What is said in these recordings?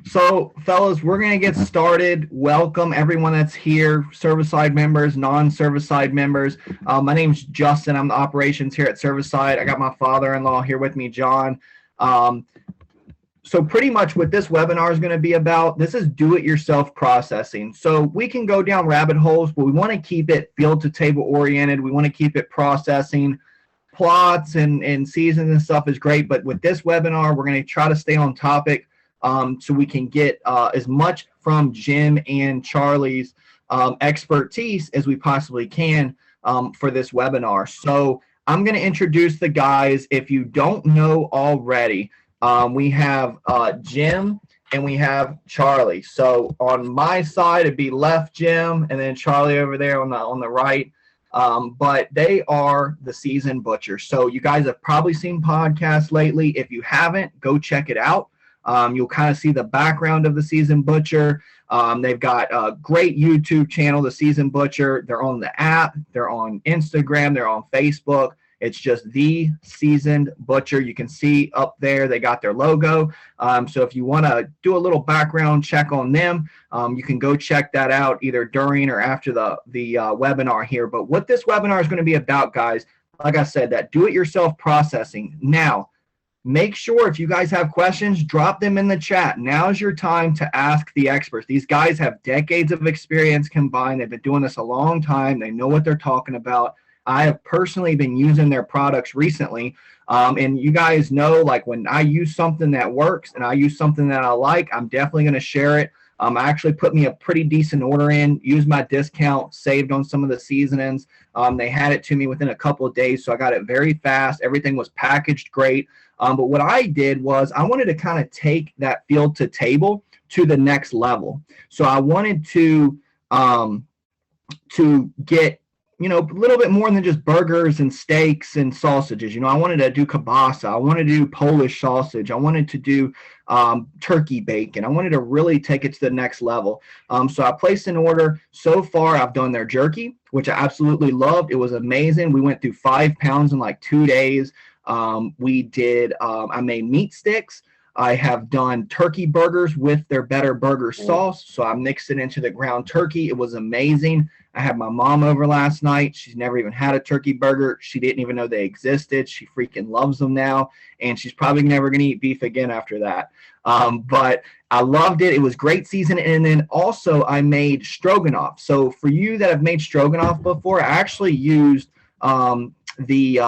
So, fellas, we're going to get started. Welcome everyone that's here, service-side members, non-service-side members. My name's Justin. I'm the operations here at Service-side. I got my father-in-law here with me, John. Um, so pretty much what this webinar is going to be about, this is do-it-yourself processing. So we can go down rabbit holes, but we want to keep it field-to-table oriented. We want to keep it processing. Plots and seasons and stuff is great, but with this webinar, we're going to try to stay on topic so we can get as much from Jim and Charlie's expertise as we possibly can for this webinar. So I'm going to introduce the guys. If you don't know already, we have Jim and we have Charlie. So on my side, it'd be left Jim, and then Charlie over there on the right. But they are the seasoned butchers. So you guys have probably seen podcasts lately. If you haven't, go check it out. You'll kind of see the background of the seasoned butcher. They've got a great YouTube channel, the seasoned butcher. They're on the app. They're on Instagram. They're on Facebook. It's just the seasoned butcher. You can see up there they got their logo. So if you want to do a little background check on them, you can go check that out either during or after the webinar here. But what this webinar is going to be about, guys, like I said, that do-it-yourself processing. Now, make sure if you guys have questions, drop them in the chat. Now's your time to ask the experts. These guys have decades of experience combined. They've been doing this a long time. They know what they're talking about. I have personally been using their products recently. And you guys know, like when I use something that works and I use something that I like, I'm definitely going to share it. I actually put me a pretty decent order in, used my discount, saved on some of the seasonings. They had it to me within a couple of days, so I got it very fast. Everything was packaged great. But what I did was I wanted to kind of take that field to table to the next level. So I wanted to get a little bit more than just burgers and steaks and sausages. I wanted to do kielbasa. I wanted to do Polish sausage. I wanted to do turkey bacon. I wanted to really take it to the next level. So I placed an order. So far, I've done their jerky, which I absolutely loved. It was amazing. We went through 5 pounds in like 2 days. I made meat sticks. I have done turkey burgers with their Better Burger sauce. So I mixed it into the ground turkey. It was amazing. I had my mom over last night. She's never even had a turkey burger. She didn't even know they existed. She freaking loves them now. And she's probably never going to eat beef again after that. But I loved it. It was great season. And then also I made stroganoff. So for you that have made stroganoff before, I actually used the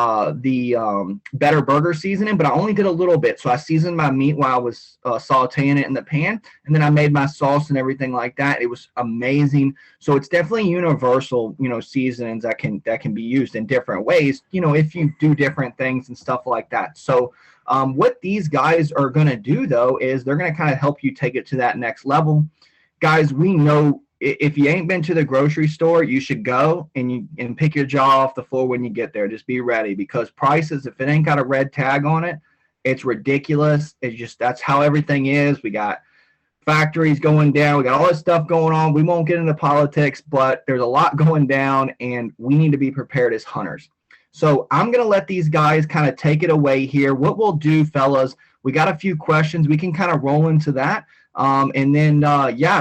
Better Burger seasoning, but I only did a little bit. So I seasoned my meat while I was sauteing it in the pan, and then I made my sauce and everything like that. It was amazing. So it's definitely universal, seasonings that can be used in different ways, if you do different things and stuff like that. So what these guys are going to do, though, is they're going to kind of help you take it to that next level. Guys, we know if you ain't been to the grocery store, you should go and pick your jaw off the floor when you get there. Just be ready, because prices, if it ain't got a red tag on it, it's ridiculous. It's just, that's how everything is. We got factories going down. We got all this stuff going on. We won't get into politics, but there's a lot going down, and we need to be prepared as hunters. So I'm going to let these guys kind of take it away here. What we'll do, fellas, we got a few questions. We can kind of roll into that. And then,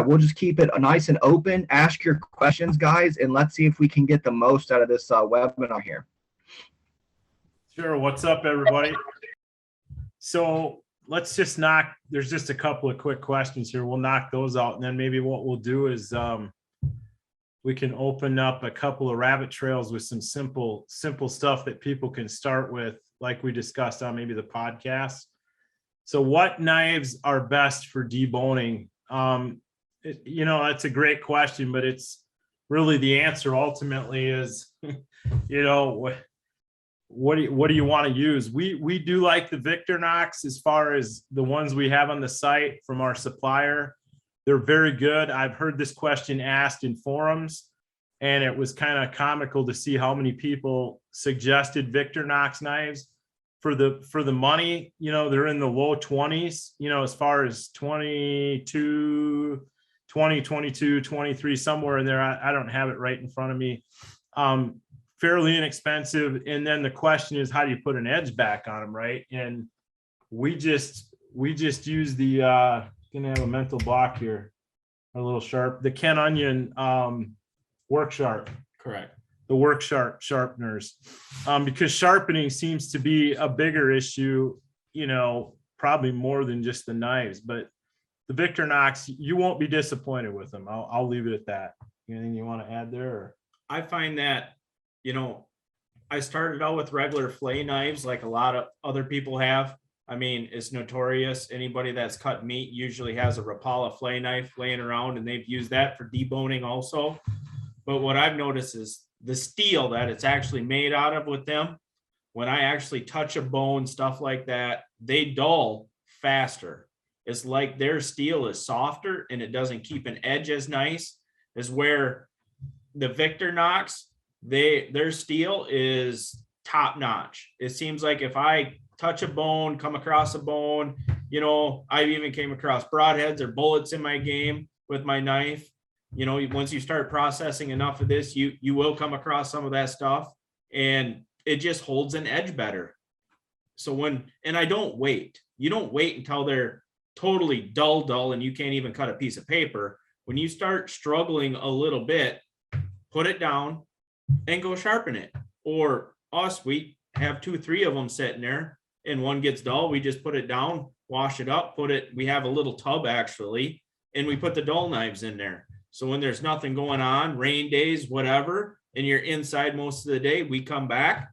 we'll just keep it nice and open. Ask your questions, guys, and let's see if we can get the most out of this webinar here. Sure. What's up, everybody? So let's just there's just a couple of quick questions here. We'll knock those out, and then maybe what we'll do is we can open up a couple of rabbit trails with some simple stuff that people can start with, like we discussed on maybe the podcast. So what knives are best for deboning? That's a great question, but it's really the answer ultimately is, what do you want to use? We do like the Victorinox as far as the ones we have on the site from our supplier. They're very good. I've heard this question asked in forums, and it was kind of comical to see how many people suggested Victorinox knives. For the money, they're in the low 20s, as far as 22, 23, somewhere in there. I don't have it right in front of me. Fairly inexpensive. And then the question is, how do you put an edge back on them, right? And we just use the, gonna have a mental block here. A little sharp. The Ken Onion work sharp. Correct. The work sharpeners, because sharpening seems to be a bigger issue, probably more than just the knives. But the Victorinox, you won't be disappointed with them. I'll leave it at that. Anything you want to add there? Or? I find that, I started out with regular fillet knives like a lot of other people have. I mean, it's notorious. Anybody that's cut meat usually has a Rapala fillet knife laying around, and they've used that for deboning also. But what I've noticed is the steel that it's actually made out of with them, when I actually touch a bone, stuff like that, they dull faster. It's like their steel is softer and it doesn't keep an edge as nice as where the Victorinox, their steel is top notch. It seems like if I touch a bone, come across a bone, I even came across broadheads or bullets in my game with my knife. Once you start processing enough of this, you will come across some of that stuff, and it just holds an edge better. So and I don't wait. You don't wait until they're totally dull, and you can't even cut a piece of paper. When you start struggling a little bit, put it down and go sharpen it. Or us, we have 2-3 of them sitting there, and one gets dull. We just put it down, wash it up, we have a little tub actually, and we put the dull knives in there. So when there's nothing going on, rain days, whatever, and you're inside most of the day, we come back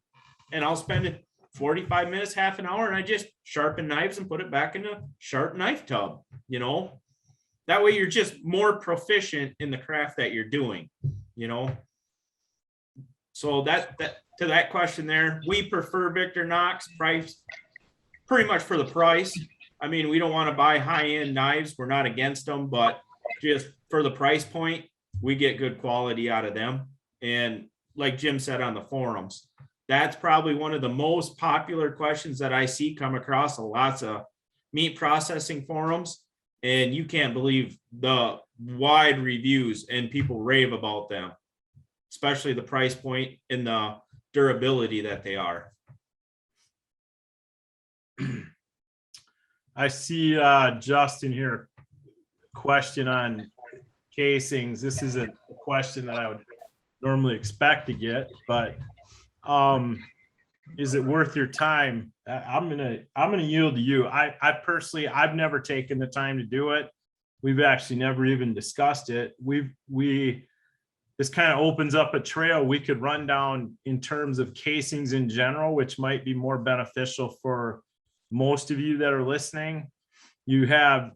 and I'll spend 45 minutes, half an hour, and I just sharpen knives and put it back in a sharp knife tub. That way you're just more proficient in the craft that you're doing, So that to that question there, we prefer Victorinox price pretty much for the price. I mean, we don't want to buy high-end knives. We're not against them, but just for the price point, we get good quality out of them. And like Jim said on the forums, that's probably one of the most popular questions that I see come across lots of meat processing forums. And you can't believe the wide reviews and people rave about them, especially the price point and the durability that they are. I see Justin here. Question on casings. This isn't a question that I would normally expect to get, but is it worth your time? I'm gonna yield to you. I personally, I've never taken the time to do it. We've actually never even discussed it. This kind of opens up a trail we could run down in terms of casings in general, which might be more beneficial for most of you that are listening. You have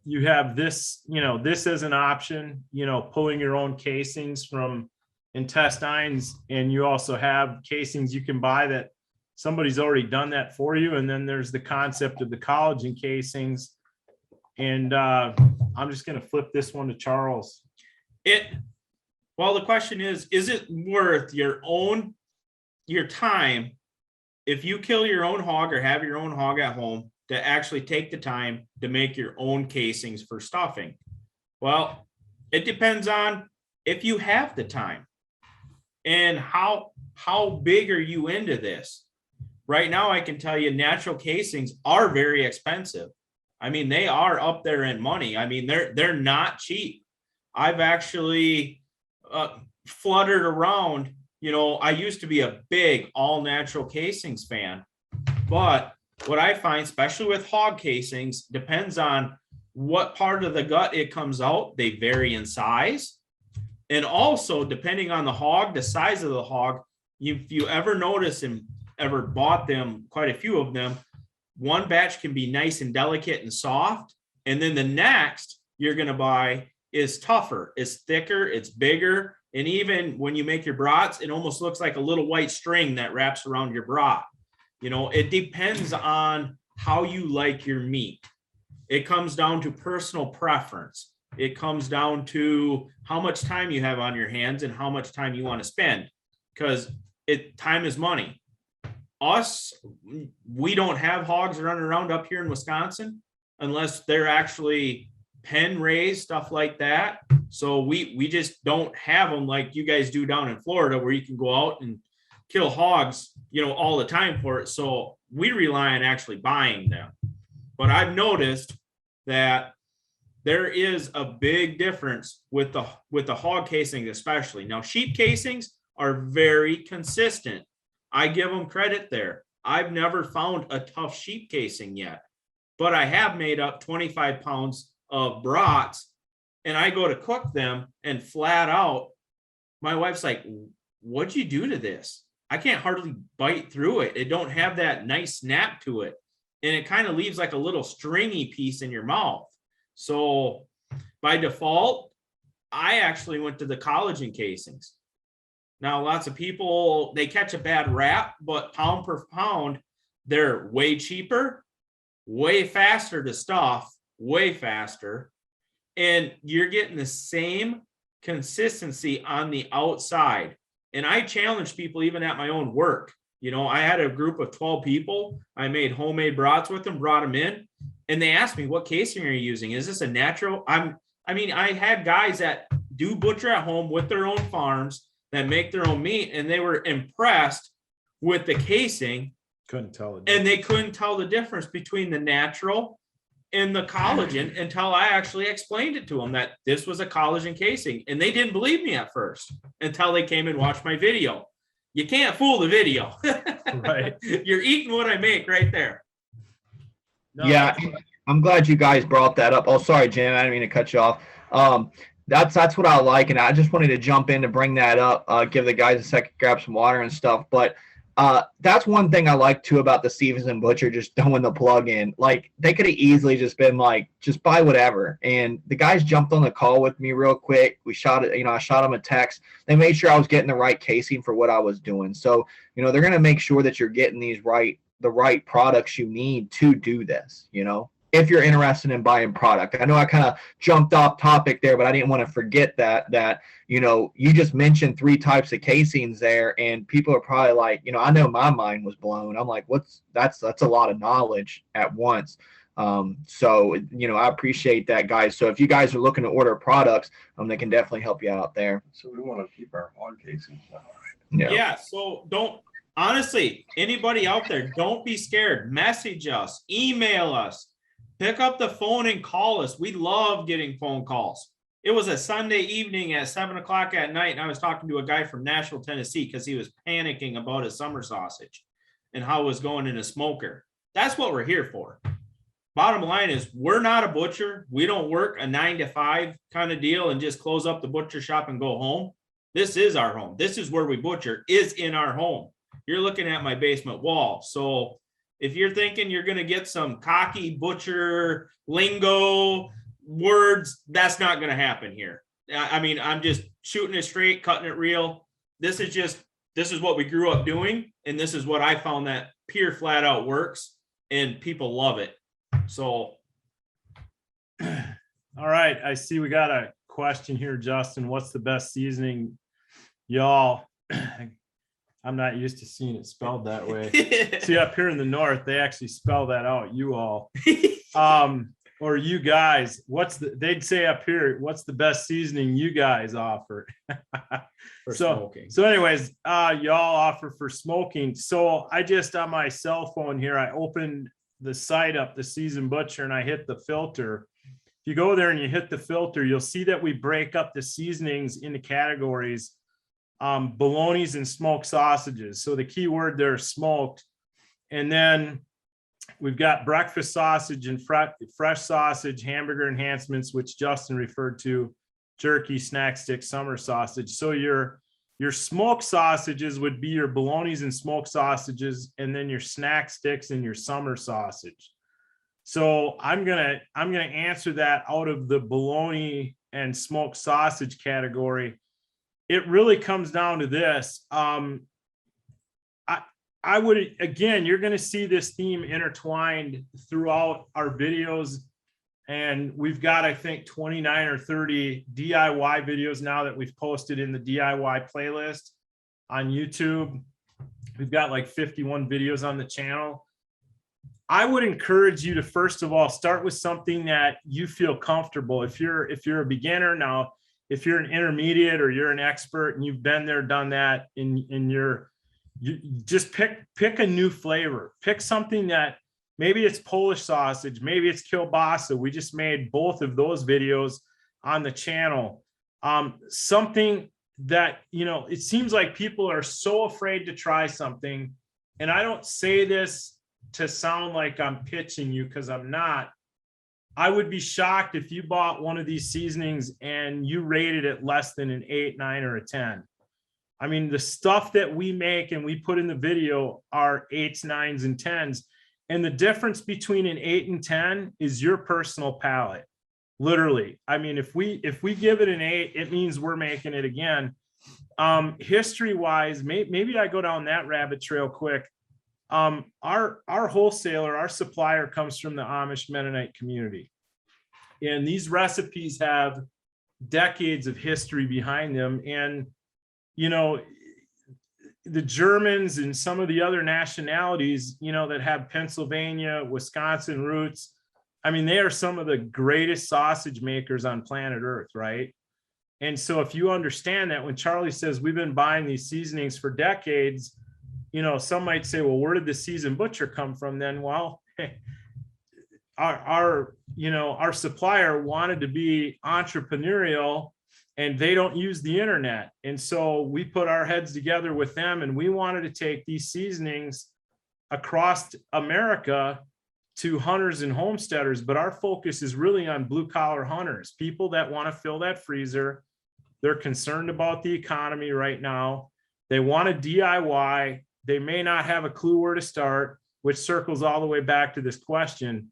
this, this as an option, pulling your own casings from intestines, and you also have casings you can buy that somebody's already done that for you. And then there's the concept of the collagen casings. And I'm just going to flip this one to Charles. Well, the question is it worth your time if you kill your own hog or have your own hog at home to actually take the time to make your own casings for stuffing? Well, it depends on if you have the time and how big are you into this. Right now, I can tell you natural casings are very expensive. I mean, they are up there in money. I mean, they're not cheap. I've actually fluttered around. I used to be a big all natural casings fan, but what I find, especially with hog casings, depends on what part of the gut it comes out. They vary in size. And also, depending on the hog, the size of the hog, if you ever notice and ever bought them, quite a few of them, one batch can be nice and delicate and soft. And then the next you're going to buy is tougher. It's thicker. It's bigger. And even when you make your brats, it almost looks like a little white string that wraps around your brat. It depends on how you like your meat. It comes down to personal preference. It comes down to how much time you have on your hands and how much time you want to spend, because time is money. We don't have hogs running around up here in Wisconsin unless they're actually pen raised, stuff like that. So we just don't have them like you guys do down in Florida, where you can go out and kill hogs, all the time for it. So we rely on actually buying them. But I've noticed that there is a big difference with the hog casings, especially. Now, sheep casings are very consistent. I give them credit there. I've never found a tough sheep casing yet, but I have made up 25 pounds of brats, and I go to cook them, and flat out, my wife's like, what'd you do to this? I can't hardly bite through it. It don't have that nice snap to it. And it kind of leaves like a little stringy piece in your mouth. So by default, I actually went to the collagen casings. Now, lots of people, they catch a bad rap, but pound per pound, they're way cheaper, way faster to stuff, way faster. And you're getting the same consistency on the outside. And I challenge people even at my own work. You know, I had a group of 12 people. I made homemade brats with them, brought them in, and they asked me, what casing are you using? Is this a natural? I had guys that do butcher at home with their own farms that make their own meat, and they were impressed with the casing. Couldn't tell it. And they couldn't tell the difference between the natural and the collagen until I actually explained it to them that this was a collagen casing. And they didn't believe me at first until they came and watched my video. You can't fool the video. Right. You're eating what I make right there. No, Yeah, I'm glad you guys brought that up. Oh, sorry, Jim. I didn't mean to cut you off. That's what I like, and I just wanted to jump in to bring that up, give the guys a second, grab some water and stuff. But that's one thing I like too about the Stevenson Butcher, just throwing the plug in. Like, they could have easily just been like, just buy whatever. And the guys jumped on the call with me real quick. We shot it, I shot them a text. They made sure I was getting the right casing for what I was doing. So, they're going to make sure that you're getting the right products you need to do this, if you're interested in buying product. I know I kind of jumped off topic there, but I didn't want to forget that you just mentioned 3 types of casings there, and people are probably like, I know my mind was blown. I'm like, that's a lot of knowledge at once. So I appreciate that, guys. So if you guys are looking to order products, they can definitely help you out there. So we want to keep our hog casings. Yeah. So honestly, anybody out there, don't be scared. Message us, email us. Pick up the phone and call us. We love getting phone calls. It was a Sunday evening at 7:00 at night, and I was talking to a guy from Nashville, Tennessee, because he was panicking about his summer sausage and how it was going in a smoker. That's what we're here for. Bottom line is, we're not a butcher. We don't work a 9 to 5 kind of deal and just close up the butcher shop and go home. This is our home. This is where we butcher, is in our home. You're looking at my basement wall. So if you're thinking you're going to get some cocky butcher lingo words, that's not going to happen here. I'm just shooting it straight, cutting it real. This is what we grew up doing. And this is what I found that pure flat out works, and people love it. So. All right. I see we got a question here, Justin. What's the best seasoning? Y'all, I'm not used to seeing it spelled that way. See, up here in the north, they actually spell that out. You all, or you guys. They'd say up here, what's the best seasoning you guys offer? Smoking. So anyways, y'all offer for smoking. So I just, on my cell phone here, I opened the site up, the Seasoned Butcher, and I hit the filter. If you go there and you hit the filter, you'll see that we break up the seasonings into categories. Bolognas and smoked sausages. So the key word there is smoked. And then we've got breakfast sausage and fresh sausage, hamburger enhancements, which Justin referred to, jerky, snack stick, summer sausage. So your smoked sausages would be your bolognas and smoked sausages, and then your snack sticks and your summer sausage. So I'm gonna answer that out of the bologna and smoked sausage category. It really comes down to this. I would, again, you're going to see this theme intertwined throughout our videos. And we've got, I think, 29 or 30 DIY videos now that we've posted in the DIY playlist on YouTube. We've got like 51 videos on the channel. I would encourage you to, first of all, start with something that you feel comfortable. If you're a beginner now, if you're an intermediate or you're an expert and you've been there, done that, you just pick a new flavor, pick something that maybe it's Polish sausage, maybe it's kielbasa. We just made both of those videos on the channel. Something that, you know, it seems like people are so afraid to try something. And I don't say this to sound like I'm pitching you, because I'm not. I would be shocked if you bought one of these seasonings and you rated it less than an 8, 9, or a 10. I mean, the stuff that we make and we put in the video are 8s, 9s, and 10s. And the difference between an 8 and 10 is your personal palate. Literally. I mean, if we give it an 8, it means we're making it again. History wise, maybe I go down that rabbit trail quick. Our wholesaler, our supplier comes from the Amish Mennonite community. And these recipes have decades of history behind them. And, you know, the Germans and some of the other nationalities, you know, that have Pennsylvania, Wisconsin roots, I mean, they are some of the greatest sausage makers on planet Earth, right? And so if you understand that, when Charlie says we've been buying these seasonings for decades, you know, some might say, well, where did the seasoned butcher come from then? Well, our supplier wanted to be entrepreneurial, and they don't use the internet. And so we put our heads together with them, and we wanted to take these seasonings across America to hunters and homesteaders. But our focus is really on blue collar hunters, people that want to fill that freezer. They're concerned about the economy right now. They want to DIY. They may not have a clue where to start, which circles all the way back to this question.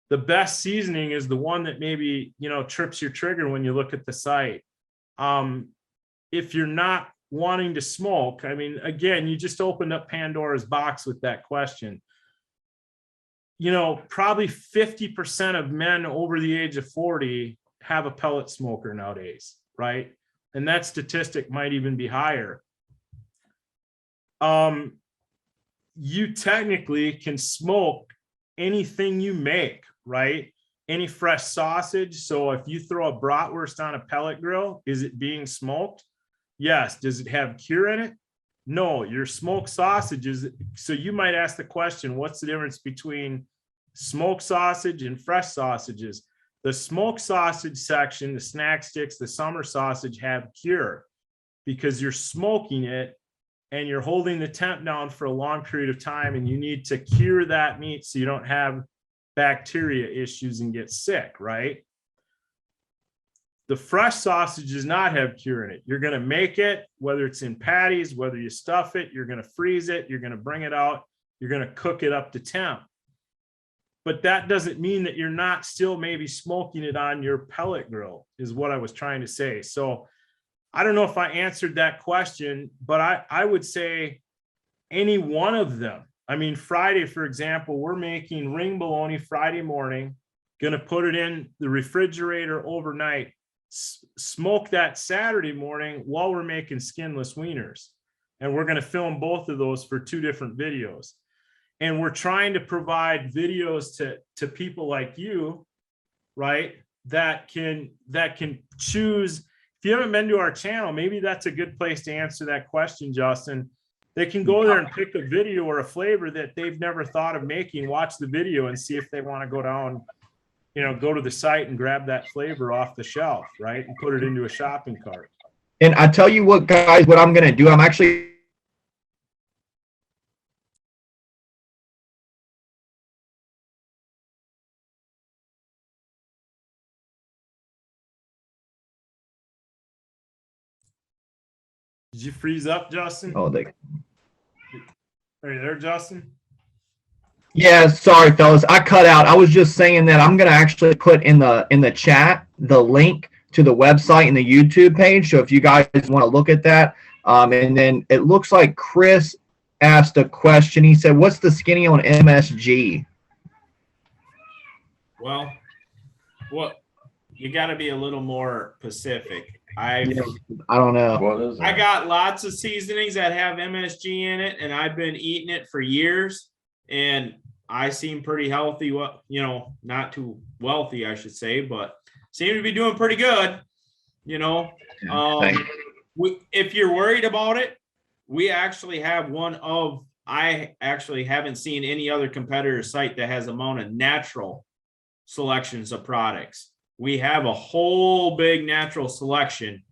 The best seasoning is the one that maybe, you know, trips your trigger when you look at the site. If you're not wanting to smoke, I mean, again, you just opened up Pandora's box with that question. You know, probably 50% of men over the age of 40 have a pellet smoker nowadays, right? And that statistic might even be higher. You technically can smoke anything you make, right? Any fresh sausage. So if you throw a bratwurst on a pellet grill, is it being smoked? Yes. Does it have cure in it? No. Your smoked sausages. So you might ask the question, what's the difference between smoked sausage and fresh sausages? The smoked sausage section, the snack sticks, the summer sausage have cure because you're smoking it and you're holding the temp down for a long period of time, and you need to cure that meat so you don't have bacteria issues and get sick, right? The fresh sausage does not have cure in it. You're going to make it, whether it's in patties, whether you stuff it, you're going to freeze it, you're going to bring it out, you're going to cook it up to temp. But that doesn't mean that you're not still maybe smoking it on your pellet grill, is what I was trying to say. So I don't know if I answered that question, but I would say any one of them. I mean, Friday, for example, we're making ring bologna Friday morning, going to put it in the refrigerator overnight, smoke that Saturday morning while we're making skinless wieners. And we're going to film both of those for 2 different videos. And we're trying to provide videos to people like you, right? That can choose. If you haven't been to our channel, maybe that's a good place to answer that question, Justin. They can go there and pick a video or a flavor that they've never thought of making, watch the video and see if they want to go down, you know, go to the site and grab that flavor off the shelf, right? And put it into a shopping cart. And I tell you what, guys, what I'm going to do, I'm actually Did you freeze up, Justin? Are you there, Justin? Yeah, sorry, fellas. I cut out. I was just saying that I'm going to actually put in the chat the link to the website and the YouTube page. So if you guys want to look at that, and then it looks like Chris asked a question. He said, "What's the skinny on MSG?" Well, you got to be a little more specific. I don't know. What is it? I got lots of seasonings that have MSG in it, and I've been eating it for years, and I seem pretty healthy. Well, you know, not too wealthy, I should say, but seem to be doing pretty good. You know, if you're worried about it, we actually have one of I actually haven't seen any other competitor site that has amount of natural selections of products. We have a whole big natural selection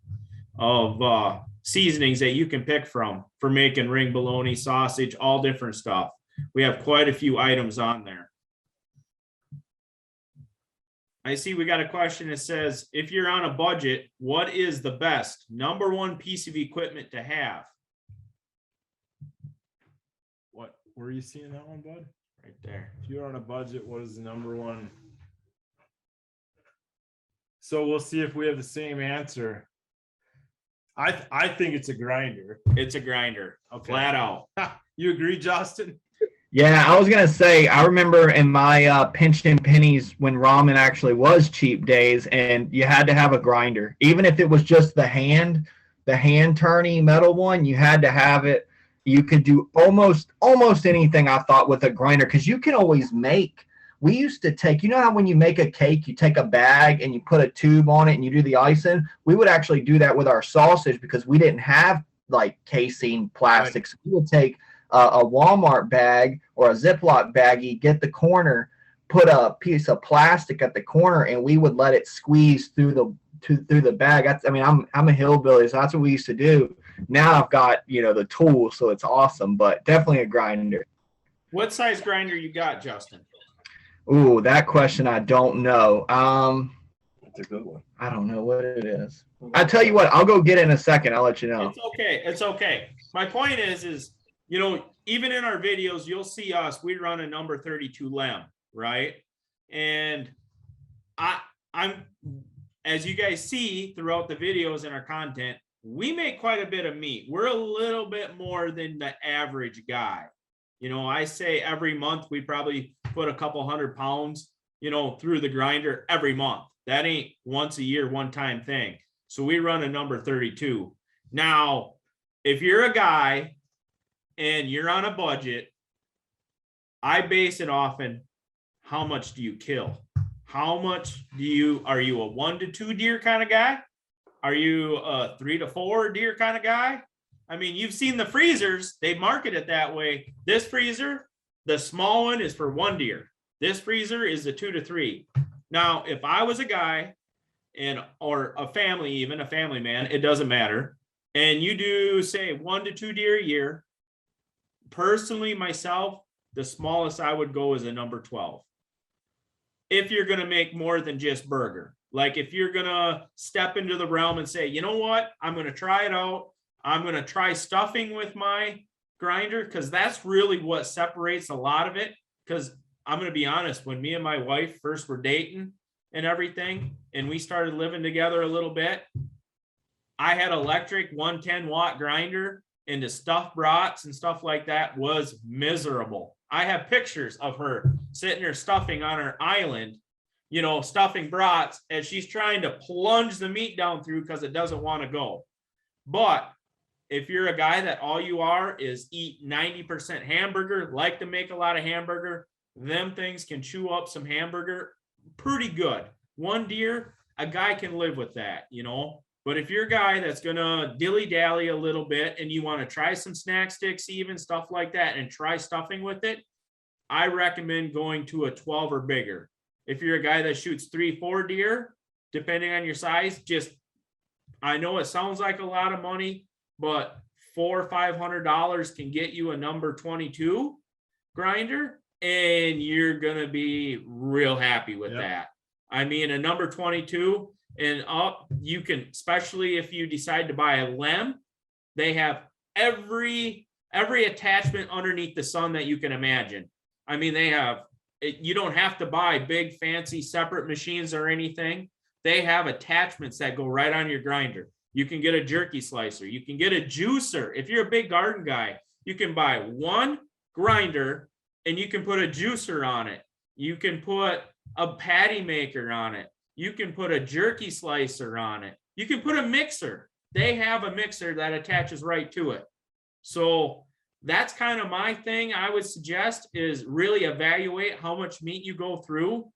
of seasonings that you can pick from for making ring bologna, sausage, all different stuff. We have quite a few items on there. I see we got a question that says, if you're on a budget, what is the best #1 piece of equipment to have? What, were you seeing that one, bud? Right there. If you're on a budget, what is the #1? So we'll see if we have the same answer. I think it's a grinder. It's a grinder, Okay. flat out. You agree, Justin? Yeah, I was gonna say, I remember in my pinch and pennies when ramen actually was cheap days, and you had to have a grinder, even if it was just the hand turning metal one. You had to have it. You could do almost anything, I thought, with a grinder, because you can always make. We used to take, you know how when you make a cake, you take a bag and you put a tube on it and you do the icing? We would actually do that with our sausage because we didn't have like casing plastics. Right. We would take a Walmart bag or a Ziploc baggie, get the corner, put a piece of plastic at the corner, and we would let it squeeze through the bag. I'm a hillbilly, so that's what we used to do. Now I've got, the tool, so it's awesome, but definitely a grinder. What size grinder you got, Justin? Ooh, that question I don't know. It's a good one. I don't know what it is. I tell you what, I'll go get it in a second. I'll let you know. It's okay. My point is, even in our videos, you'll see us, we run a number 32 lem, right? And I'm, as you guys see throughout the videos and our content, we make quite a bit of meat. We're a little bit more than the average guy. I say every month we probably put a couple 100 pounds, through the grinder every month. That ain't once a year, one time thing. So we run a number 32. Now, if you're a guy and you're on a budget, I base it off in how much do you kill? How much are you a 1 to 2 deer kind of guy? Are you a 3 to 4 deer kind of guy? I mean, you've seen the freezers, they market it that way. This freezer, the small one is for 1 deer. This freezer is a 2 to 3. Now, if I was a guy or a family man, it doesn't matter. And you do say 1 to 2 deer a year. Personally, myself, the smallest I would go is a number 12. If you're going to make more than just burger, like if you're going to step into the realm and say, you know what, I'm going to try it out. I'm going to try stuffing with my grinder, because that's really what separates a lot of it. Because I'm going to be honest, when me and my wife first were dating and everything, and we started living together a little bit, I had electric 110-watt grinder, and the stuff brats and stuff like that was miserable. I have pictures of her sitting there stuffing on her island, stuffing brats as she's trying to plunge the meat down through because it doesn't want to go. But if you're a guy that all you are is eat 90% hamburger, like to make a lot of hamburger, them things can chew up some hamburger pretty good. 1 deer, a guy can live with that, But if you're a guy that's going to dilly-dally a little bit and you want to try some snack sticks, even stuff like that, and try stuffing with it, I recommend going to a 12 or bigger. If you're a guy that shoots 3-4 deer, depending on your size, I know it sounds like a lot of money, but $400 or $500 can get you a number 22 grinder, and you're going to be real happy with that. I mean, a number 22 and up, you can, especially if you decide to buy a lem, they have every attachment underneath the sun that you can imagine. I mean, you don't have to buy big, fancy, separate machines or anything. They have attachments that go right on your grinder. You can get a jerky slicer. You can get a juicer. If you're a big garden guy, you can buy 1 grinder and you can put a juicer on it. You can put a patty maker on it. You can put a jerky slicer on it. You can put a mixer. They have a mixer that attaches right to it. So that's kind of my thing. I would suggest is really evaluate how much meat you go through.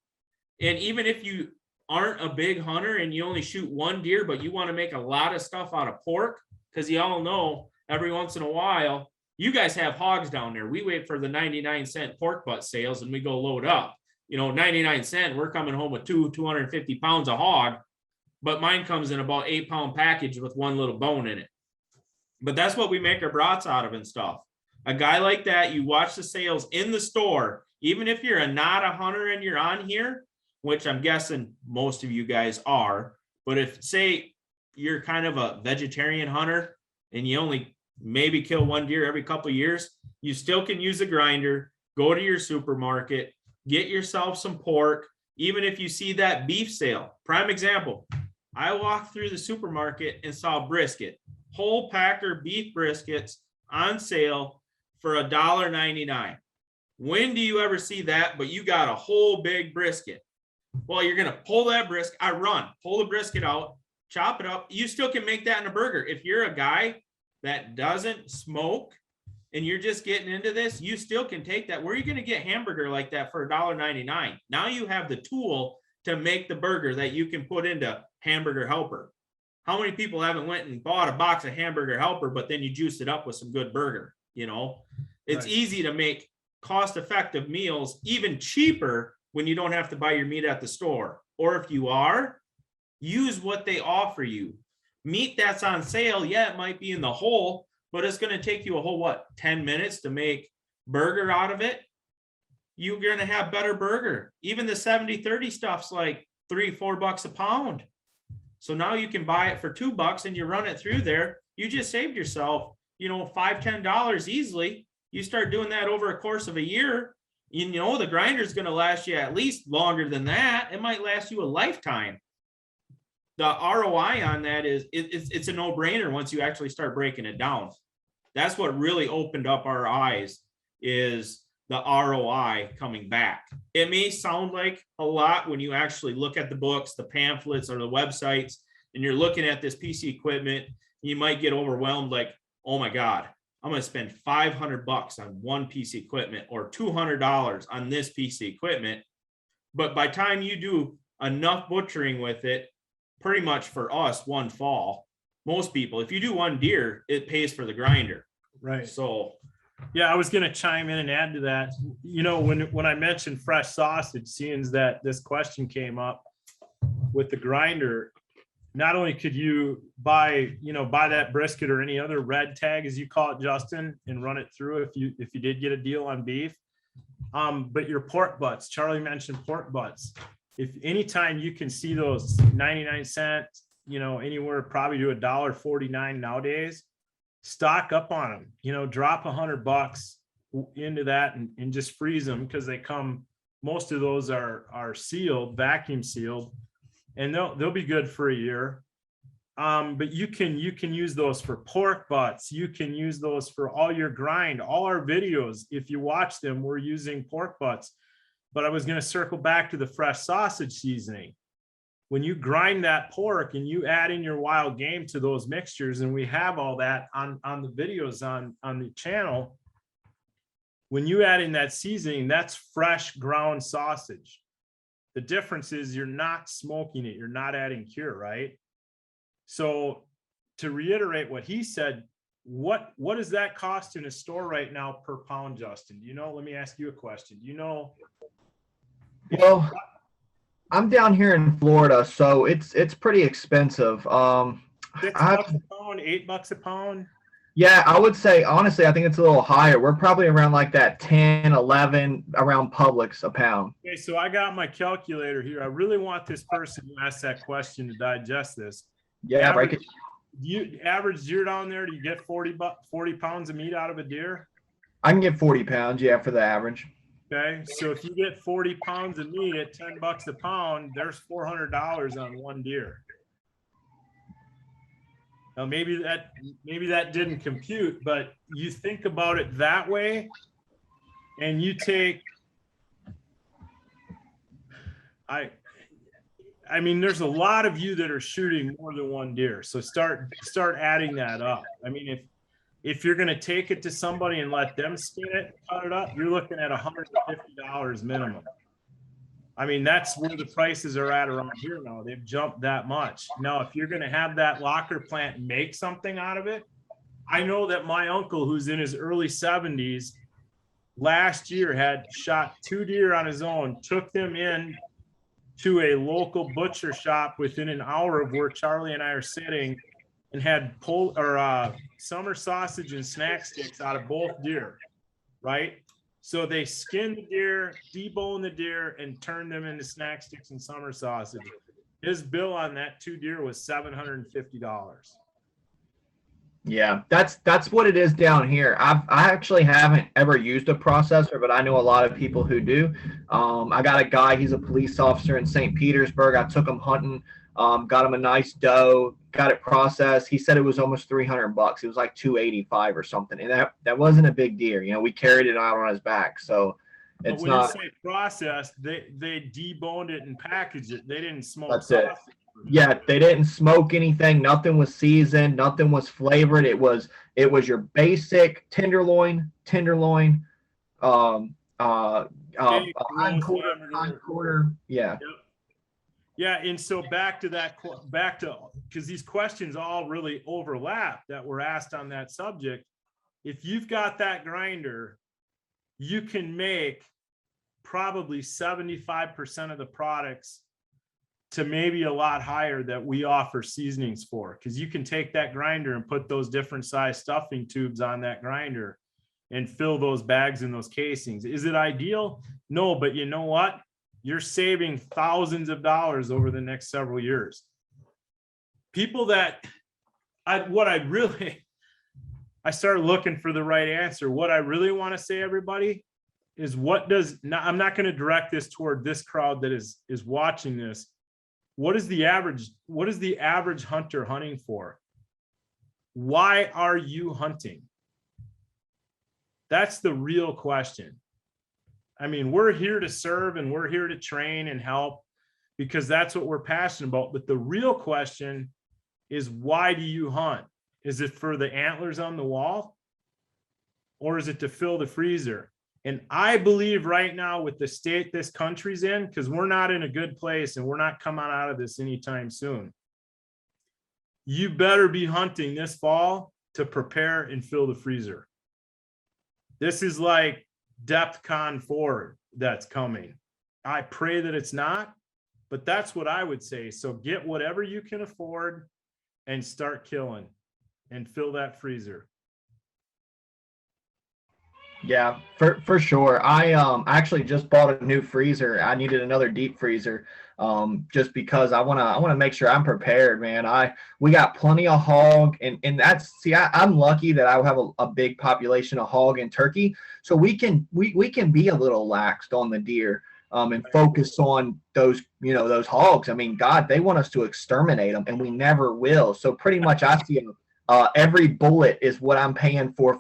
And even if you aren't a big hunter and you only shoot 1 deer, but you want to make a lot of stuff out of pork, because you all know every once in a while You guys have hogs down there. We wait for the 99-cent pork butt sales and we go load up. 99 cents, we're coming home with 250 pounds of hog, but mine comes in about 8-pound package with one little bone in it. But that's what we make our brats out of and stuff. A guy like that, you watch the sales in the store, even if you're not a hunter and you're on here, which I'm guessing most of you guys are, but if say you're kind of a vegetarian hunter and you only maybe kill one deer every couple of years, you still can use a grinder, go to your supermarket, get yourself some pork. Even if you see that beef sale, prime example, I walked through the supermarket and saw brisket, whole packer beef briskets on sale for $1.99. When do you ever see that? But you got a whole big brisket. Well, you're going to pull that brisket. Pull the brisket out, chop it up. You still can make that in a burger. If you're a guy that doesn't smoke and you're just getting into this, you still can take that. Where are you going to get hamburger like that for $1.99? Now you have the tool to make the burger that you can put into Hamburger Helper. How many people haven't went and bought a box of Hamburger Helper, but then you juice it up with some good burger? It's Right. easy to make cost-effective meals, even cheaper when you don't have to buy your meat at the store. Or if you are, use what they offer you. Meat that's on sale, yeah, it might be in the hole, but it's going to take you a whole, 10 minutes to make burger out of it. You're going to have better burger. Even the 70-30 stuff's like $3-4 a pound. So now you can buy it for $2 and you run it through there. You just saved yourself, $5-10 easily. You start doing that over a course of a year, the grinder's going to last you at least longer than that. It might last you a lifetime. The ROI on that is it's a no-brainer once you actually start breaking it down. That's what really opened up our eyes, is the ROI coming back. It may sound like a lot when you actually look at the books, the pamphlets, or the websites, and you're looking at this piece of equipment. You might get overwhelmed like, oh my God, I'm going to spend $500 on one piece of equipment or $200 on this piece of equipment. But by the time you do enough butchering with it, pretty much for us, one fall, most people, if you do one deer, it pays for the grinder. Right. So Yeah, I was going to chime in and add to that. When I mentioned fresh sausage, seeing that this question came up with the grinder, not only could you buy that brisket or any other red tag, as you call it, Justin, and run it through if you did get a deal on beef, but your pork butts, Charlie mentioned pork butts. If anytime you can see those 99 cents, anywhere probably to $1.49 nowadays, stock up on them, drop $100 into that and just freeze them, because they come, most of those are sealed, vacuum sealed, and they'll be good for a year. But you can use those for pork butts. You can use those for all your grind. All our videos, if you watch them, we're using pork butts. But I was going to circle back to the fresh sausage seasoning. When you grind that pork and you add in your wild game to those mixtures, and we have all that on the videos on the channel, when you add in that seasoning, that's fresh ground sausage. The difference is you're not smoking it. You're not adding cure, right? So to reiterate what he said, what does that cost in a store right now per pound, Justin? Let me ask you a question. Well, I'm down here in Florida, so it's pretty expensive. $6 a pound, $8 a pound? Yeah, I would say, honestly, I think it's a little higher. We're probably around like that 10, 11, around Publix a pound. Okay, so I got my calculator here. I really want this person who asked that question to digest this. Yeah, break it. You average deer down there, do you get 40 pounds of meat out of a deer? I can get 40 pounds, yeah, for the average. Okay, so if you get 40 pounds of meat at $10 a pound, there's $400 on one deer. Now maybe that didn't compute, but you think about it that way, and you take, I mean, there's a lot of you that are shooting more than one deer, so start adding that up. I mean, if you're going to take it to somebody and let them skin it, cut it up, you're looking at $150 minimum. I mean, that's where the prices are at around here now. They've jumped that much. Now, if you're going to have that locker plant make something out of it, I know that my uncle, who's in his early 70s, last year had shot 2 deer on his own, took them in to a local butcher shop within an hour of where Charlie and I are sitting, and had summer sausage and snack sticks out of both deer, right? So they skinned the deer, deboned the deer, and turned them into snack sticks and summer sausage. His bill on that 2 deer was $750. Yeah, that's what it is down here. I actually haven't ever used a processor, but I know a lot of people who do. I got a guy, he's a police officer in St. Petersburg. I took him hunting, got him a nice doe, got it processed. He said it was almost $300. It was like 285 or something, and that wasn't a big deer. You know, we carried it out on his back, so But it's when not. you say processed, they deboned it and packaged it. They didn't smoke That's it. sausage. Yeah, they didn't smoke anything. Nothing was seasoned. Nothing was flavored. It was your basic tenderloin, um, uh, Steak, roast, hindquarter, hamburger. hindquarter. Yeah, Yeah, and so back to because these questions all really overlap that were asked on that subject. If you've got that grinder, you can make probably 75% of the products to maybe a lot higher that we offer seasonings for, because you can take that grinder and put those different size stuffing tubes on that grinder and fill those bags in those casings. Is it ideal? No, but you know what? You're saving thousands of dollars over the next several years. People that I started looking for the right answer. What I really want to say, everybody, is I'm not going to direct this toward this crowd that is watching this. What is the average hunter hunting for? Why are you hunting? That's the real question. I mean, we're here to serve and we're here to train and help because that's what we're passionate about. But the real question is, why do you hunt? Is it for the antlers on the wall? Or is it to fill the freezer? And I believe right now with the state this country's in, because we're not in a good place and we're not coming out of this anytime soon, you better be hunting this fall to prepare and fill the freezer. This is like DEFCON 4 that's coming. I pray that it's not, but that's what I would say. So get whatever you can afford and start killing and fill that freezer. yeah, for sure. I actually just bought a new freezer. I needed another deep freezer, just because I wanna make sure I'm prepared, man. We got plenty of hog, and I'm lucky that I have a big population of hog and turkey, so we can be a little laxed on the deer, and focus on those hogs. I mean, God, they want us to exterminate them, and we never will. So pretty much, I see every bullet is what I'm paying for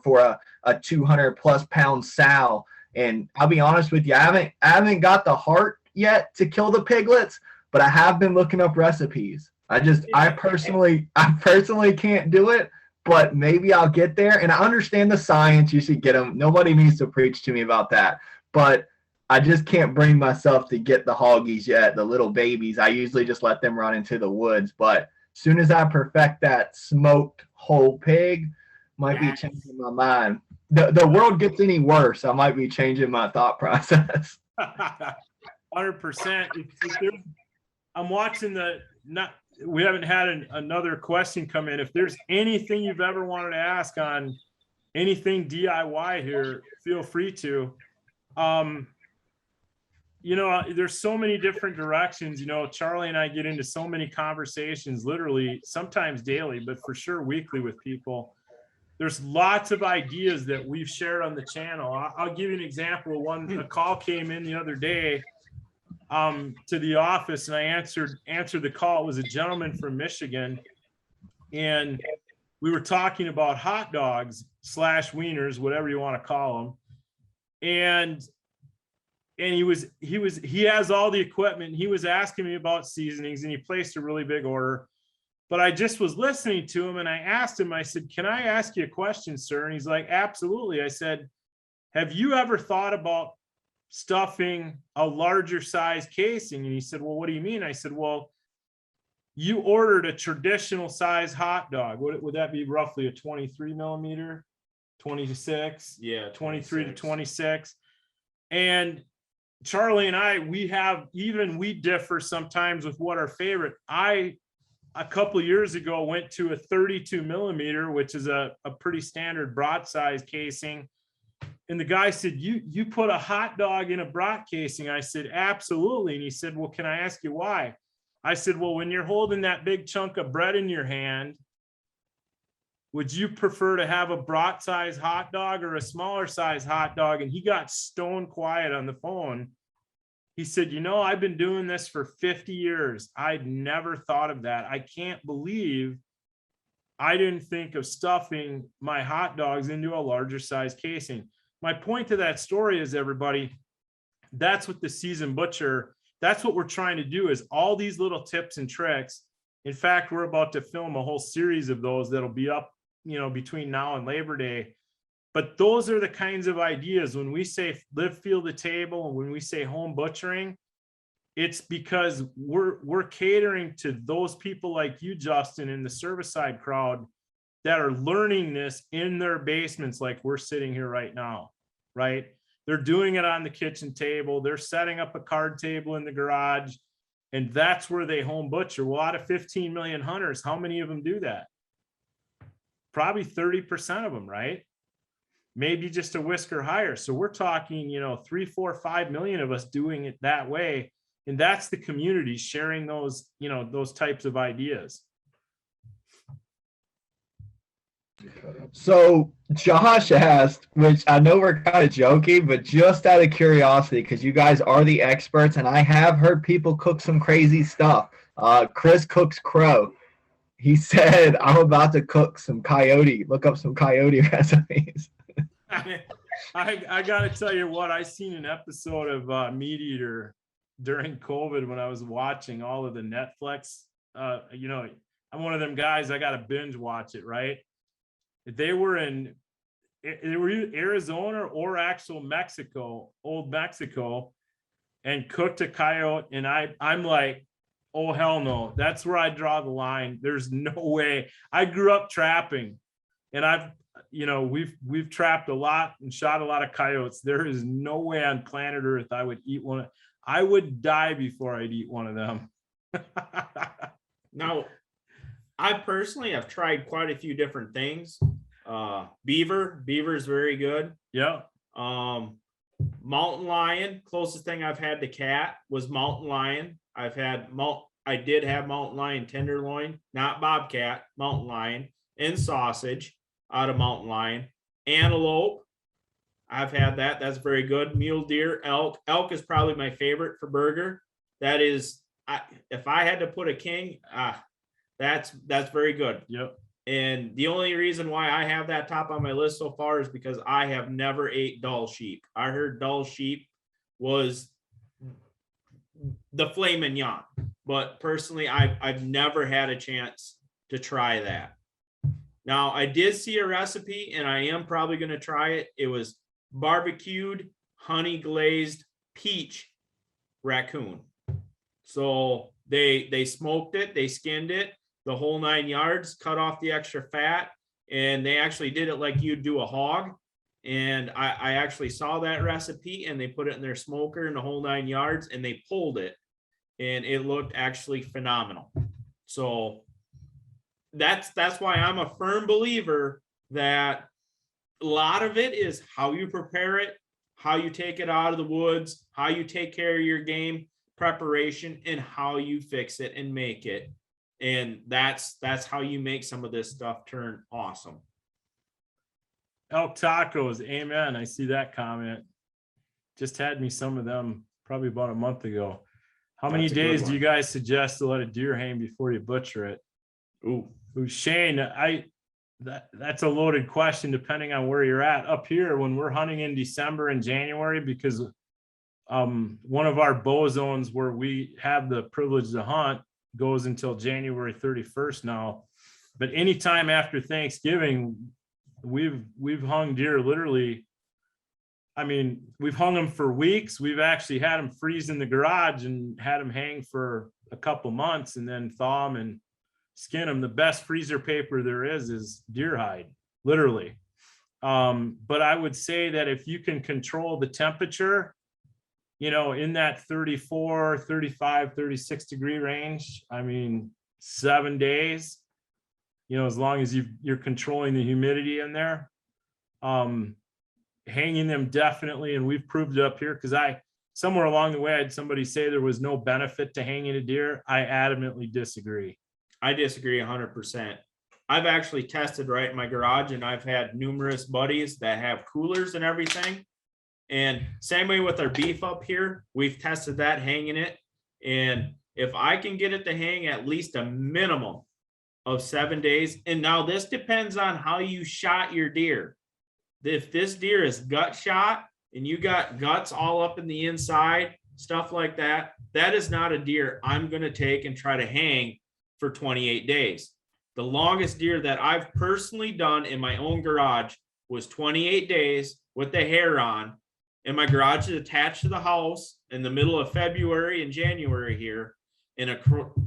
a 200+ pound sow. And I'll be honest with you, I haven't got the heart yet to kill the piglets, but I have been looking up recipes. I personally can't do it, but maybe I'll get there. And I understand the science. You should get them. Nobody needs to preach to me about that. But I just can't bring myself to get the hoggies yet, the little babies. I usually just let them run into the woods. But as soon as I perfect that smoked whole pig, might be changing my mind. The world gets any worse, I might be changing my thought process. 100%. I'm watching we haven't had another question come in. If there's anything you've ever wanted to ask on anything DIY here, feel free to. There's so many different directions. Charlie and I get into so many conversations, literally sometimes daily, but for sure weekly with people. There's lots of ideas that we've shared on the channel. I'll give you an example. A call came in the other day to the office, and I answered the call. It was a gentleman from Michigan, and we were talking about hot dogs / wieners, whatever you want to call them. And he has all the equipment. He was asking me about seasonings, and he placed a really big order. But I just was listening to him, and I asked him, I said, "Can I ask you a question, sir?" And he's like, "Absolutely." I said, "Have you ever thought about stuffing a larger size casing?" And he said, "Well, what do you mean?" I said, "Well, you ordered a traditional size hot dog. Would that be roughly a 23 millimeter, 26? Yeah, 23 to 26. 26. And Charlie and I, we differ sometimes with what our favorite. A couple of years ago went to a 32 millimeter, which is a pretty standard broadside casing. And the guy said, you put a hot dog in a brat casing? I said, absolutely. And he said, well, can I ask you why? I said, well, when you're holding that big chunk of bread in your hand, would you prefer to have a brat size hot dog or a smaller size hot dog? And he got stone quiet on the phone. He said, I've been doing this for 50 years. I'd never thought of that. I can't believe I didn't think of stuffing my hot dogs into a larger size casing. My point to that story is, everybody, that's what the seasoned butcher, that's what we're trying to do, is all these little tips and tricks. In fact, we're about to film a whole series of those that'll be up, between now and Labor Day. But those are the kinds of ideas. When we say live, feel the table, and when we say home butchering, it's because we're catering to those people like you, Justin, in the service side crowd that are learning this in their basements, like we're sitting here right now, right? They're doing it on the kitchen table. They're setting up a card table in the garage, and that's where they home butcher. Well, out of 15 million hunters, how many of them do that? Probably 30% of them, right? Maybe just a whisker higher. So we're talking, 3, 4, 5 million of us doing it that way. And that's the community sharing those, those types of ideas. So Josh asked, which I know we're kind of joking, but just out of curiosity, because you guys are the experts, and I have heard people cook some crazy stuff. Chris cooks crow. He said, I'm about to cook some coyote. Look up some coyote recipes. I got to tell you what, I seen an episode of Meat Eater during COVID when I was watching all of the Netflix. I'm one of them guys, I got to binge watch it, right? They were in Arizona or actual Mexico, old Mexico, and cooked a coyote. And I'm like, oh, hell no. That's where I draw the line. There's no way. I grew up trapping, and we've trapped a lot and shot a lot of coyotes. There is no way on planet Earth I would eat one. I would die before I'd eat one of them. Now, I personally have tried quite a few different things. Beaver is very good. Yeah. Mountain lion, closest thing I've had to cat was mountain lion. I did have mountain lion tenderloin, not bobcat, mountain lion, and sausage out of mountain lion. Antelope, I've had that. That's very good. Mule deer, elk. Elk is probably my favorite for burger. That is, if I had to put a king, that's very good. Yep. And the only reason why I have that top on my list so far is because I have never ate dull sheep. I heard dull sheep was the filet mignon, but personally, I've never had a chance to try that. Now, I did see a recipe, and I am probably going to try it. It was barbecued, honey glazed peach raccoon. So they smoked it, they skinned it, the whole 9 yards, cut off the extra fat, and they actually did it like you'd do a hog. And I actually saw that recipe, and they put it in their smoker in the whole 9 yards, and they pulled it, and it looked actually phenomenal. So that's why I'm a firm believer that a lot of it is how you prepare it, how you take it out of the woods, how you take care of your game preparation, and how you fix it and make it. And that's how you make some of this stuff turn awesome. Elk tacos, amen. I see that comment. Just had me some of them probably about a month ago. How many days do you guys suggest to let a deer hang before you butcher it? Ooh, Shane, that's a loaded question depending on where you're at. Up here, when we're hunting in December and January, because one of our bow zones where we have the privilege to hunt goes until January 31st now. But anytime after Thanksgiving, we've hung deer literally. I mean, we've hung them for weeks. We've actually had them freeze in the garage and had them hang for a couple months and then thaw them and skin them. The best freezer paper there is deer hide, literally. But I would say that if you can control the temperature, you know, in that 34, 35, 36 degree range, I mean, 7 days, you know, as long as you're controlling the humidity in there, hanging them definitely. And we've proved it up here, because somewhere along the way, I had somebody say there was no benefit to hanging a deer. I adamantly disagree. I disagree 100%. I've actually tested right in my garage, and I've had numerous buddies that have coolers and everything. And same way with our beef up here, we've tested that hanging it. And if I can get it to hang at least a minimum of 7 days, and now this depends on how you shot your deer. If this deer is gut shot and you got guts all up in the inside, stuff like that, that is not a deer I'm going to take and try to hang for 28 days. The longest deer that I've personally done in my own garage was 28 days with the hair on. And my garage is attached to the house in the middle of February and January here in a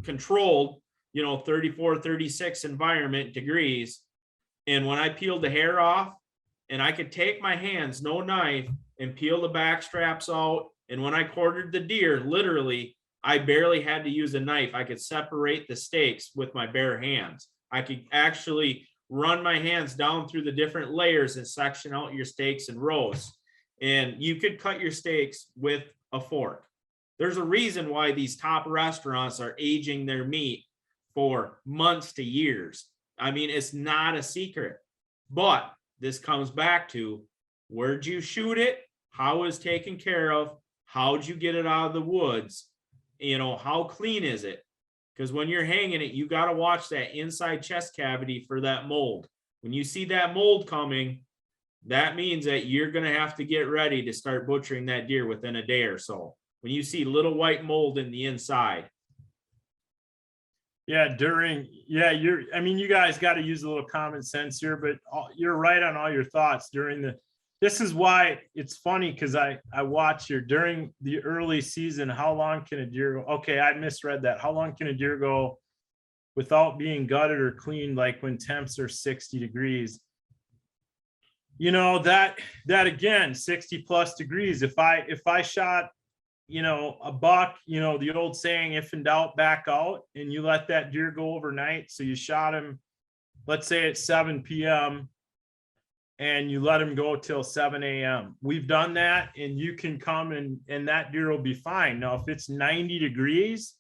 controlled, you know, 34, 36 environment degrees. And when I peeled the hair off, and I could take my hands, no knife, and peel the back straps out. And when I quartered the deer, literally, I barely had to use a knife. I could separate the steaks with my bare hands. I could actually run my hands down through the different layers and section out your steaks in rows. And you could cut your steaks with a fork. There's a reason why these top restaurants are aging their meat for months to years. I mean, it's not a secret. But this comes back to, where'd you shoot it? How was taken care of? How'd you get it out of the woods? You know, how clean is it? Because when you're hanging it, you got to watch that inside chest cavity for that mold. When you see that mold coming, that means that you're going to have to get ready to start butchering that deer within a day or so. When you see little white mold in the inside. Yeah, I mean, you guys got to use a little common sense here, but you're right on all your thoughts this is why it's funny, because I watch here during the early season, how long can a deer go? Okay, I misread that. How long can a deer go without being gutted or cleaned, like when temps are 60 degrees? You know, that again, 60 plus degrees. If I shot, you know, a buck, you know, the old saying, if in doubt, back out, and you let that deer go overnight. So you shot him, let's say at 7 p.m. and you let him go till 7 a.m. We've done that, and you can come and that deer will be fine. Now, if it's 90 degrees,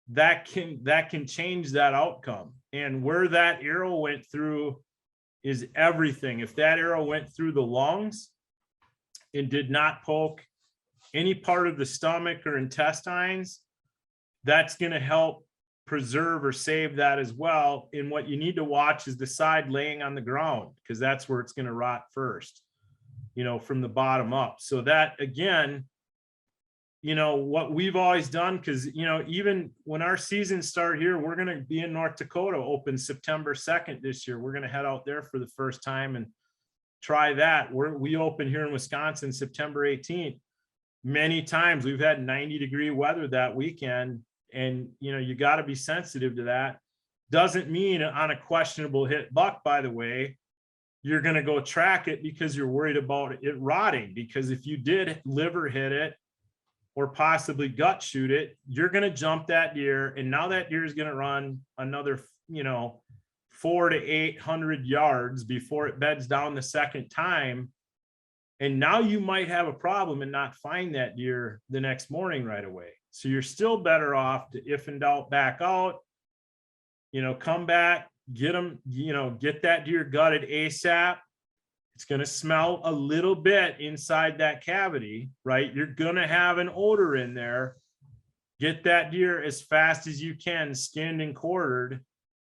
that can change that outcome. And where that arrow went through is everything. If that arrow went through the lungs and did not poke any part of the stomach or intestines, that's going to help preserve or save that as well. And what you need to watch is the side laying on the ground, because that's where it's going to rot first, you know, from the bottom up. So that, again, you know, what we've always done, because, you know, even when our seasons start here, we're going to be in North Dakota, open September 2nd this year. We're going to head out there for the first time and try that. We open here in Wisconsin September 18th. Many times we've had 90-degree weather that weekend, and you know, you got to be sensitive to that. Doesn't mean on a questionable hit buck, by the way, you're going to go track it because you're worried about it rotting. Because if you did liver hit it or possibly gut shoot it, you're going to jump that deer, and now that deer is going to run another, you know, 400 to 800 yards before it beds down the second time. And now you might have a problem and not find that deer the next morning right away. So you're still better off to, if in doubt, back out, you know, come back, get them, you know, get that deer gutted ASAP. It's going to smell a little bit inside that cavity, right? You're going to have an odor in there. Get that deer as fast as you can, skinned and quartered,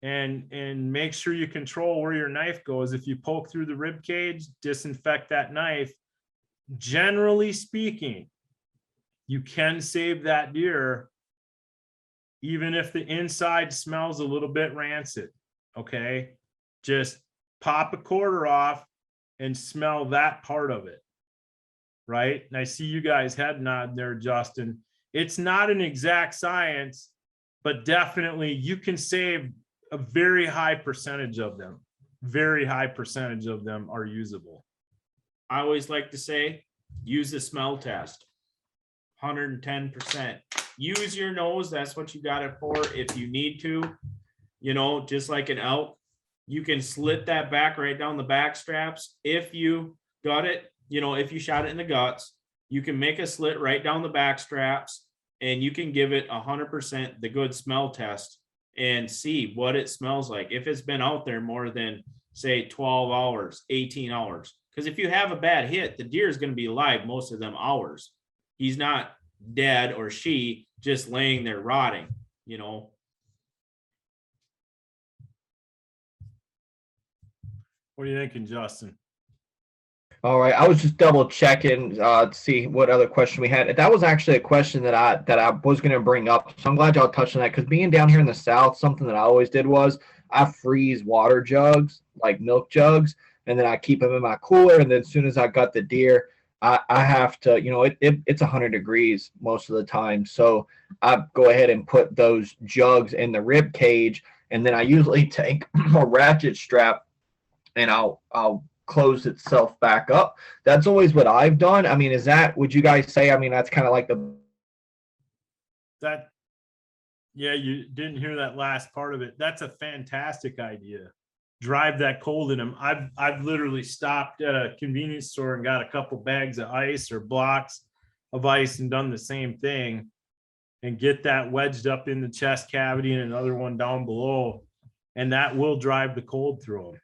and make sure you control where your knife goes. If you poke through the rib cage, disinfect that knife. Generally speaking, you can save that deer even if the inside smells a little bit rancid. Okay, just pop a quarter off and smell that part of it, right? And I see you guys head nod there, Justin. It's not an exact science. but definitely you can save a very high percentage of them. Very high percentage of them are usable. I always like to say, use the smell test. 110%. Use your nose. That's what you got it for. If you need to, you know, just like an elk, you can slit that back right down the back straps. If you got it, you know, if you shot it in the guts, you can make a slit right down the back straps and you can give it 100% the good smell test and see what it smells like. If it's been out there more than say 12 hours, 18 hours. Because if you have a bad hit, the deer is going to be alive most of them hours. He's not dead or she just laying there rotting, you know. What are you thinking, Justin? All right, I was just double checking to see what other question we had. That was actually a question that I was going to bring up. So I'm glad y'all touched on that, because being down here in the South, something that I always did was I freeze water jugs, like milk jugs, and then I keep them in my cooler. And then as soon as I got the deer, I have to, you know, it's 100 degrees most of the time. So I go ahead and put those jugs in the rib cage, and then I usually take a ratchet strap and I'll close itself back up. That's always what I've done. I mean, would you guys say, I mean, that's kind of like Yeah, you didn't hear that last part of it. That's a fantastic idea. Drive that cold in them. I've literally stopped at a convenience store and got a couple bags of ice or blocks of ice and done the same thing, and get that wedged up in the chest cavity and another one down below, and that will drive the cold through them.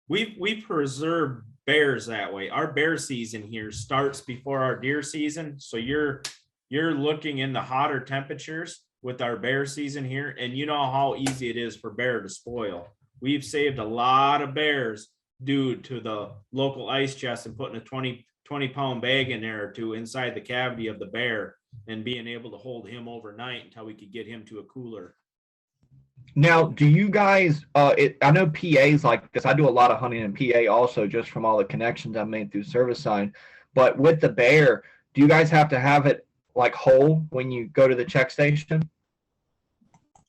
We preserve bears that way. Our bear season here starts before our deer season. So you're looking in the hotter temperatures with our bear season here, and you know how easy it is for bear to spoil. We've saved a lot of bears due to the local ice chest and putting a 20-pound bag in there or two inside the cavity of the bear and being able to hold him overnight until we could get him to a cooler. Now, do you guys, I know PAs like this. I do a lot of hunting in PA also, just from all the connections I've made through service side. But with the bear, do you guys have to have it like whole when you go to the check station?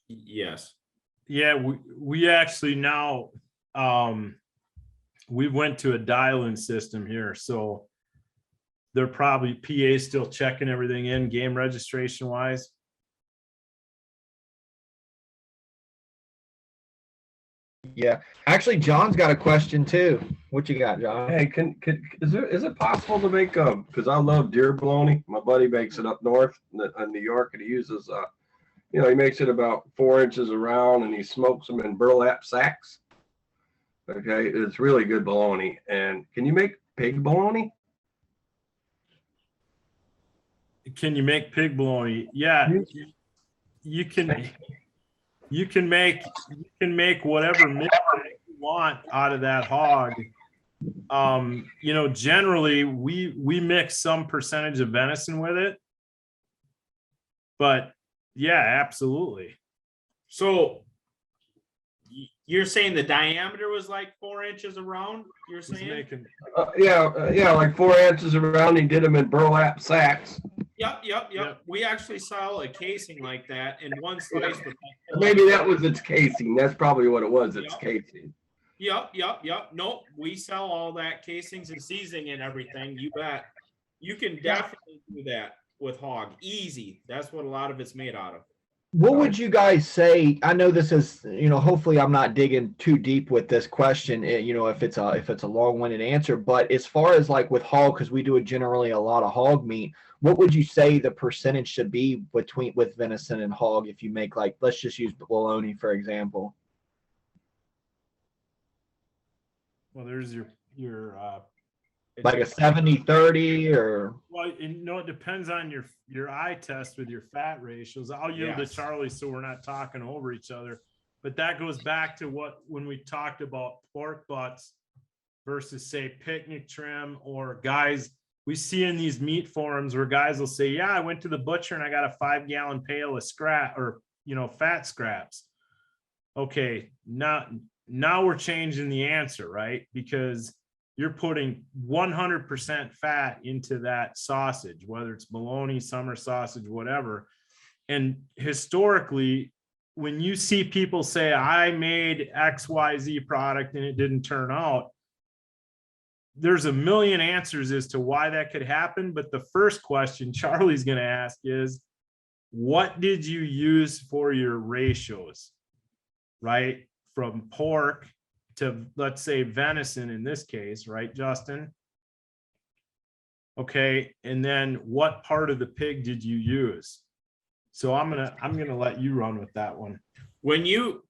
Yes. Yeah, we actually now, we went to a dial-in system here. So they're probably PA still checking everything in game registration wise. Yeah. Actually, John's got a question too. What you got, John? Hey, is it possible to make because I love deer bologna. My buddy makes it up north in New York, and he uses he makes it about 4 inches around, and he smokes them in burlap sacks. Okay, it's really good bologna. And can you make pig bologna? Can you make pig bologna? Yeah, you can. You can make whatever mix you want out of that hog. You know, generally we mix some percentage of venison with it, but yeah, absolutely. So you're saying the diameter was like 4 inches around? You're saying? Yeah, like 4 inches around. He did them in burlap sacks. Yep. We actually sell a casing like that in one slice. Yeah. Maybe that was its casing. That's probably what it was. It's casing. Yep. Nope. We sell all that casings and seasoning and everything. You bet. You can definitely do that with hog. Easy. That's what a lot of it's made out of. What would you guys say? I know this is, hopefully I'm not digging too deep with this question, if it's a long-winded answer, but as far as like with hog, because we do generally a lot of hog meat, what would you say the percentage should be with venison and hog if you make, like, let's just use bologna for example? Well, there's your like a 70-30 or? Well, it depends on your eye test with your fat ratios. I'll yield to Charlie so we're not talking over each other. But that goes back to when we talked about pork butts versus say picnic trim, or guys we see in these meat forums where guys will say, yeah, I went to the butcher and I got a 5-gallon pail of scrap or fat scraps. Okay, now we're changing the answer, right? Because you're putting 100% fat into that sausage, whether it's bologna, summer sausage, whatever. And historically, when you see people say, I made XYZ product and it didn't turn out, there's a million answers as to why that could happen. But the first question Charlie's going to ask is, what did you use for your ratios, right? From pork to, let's say, venison in this case, right, Justin? Okay, and then what part of the pig did you use? So I'm gonna let you run with that one. When you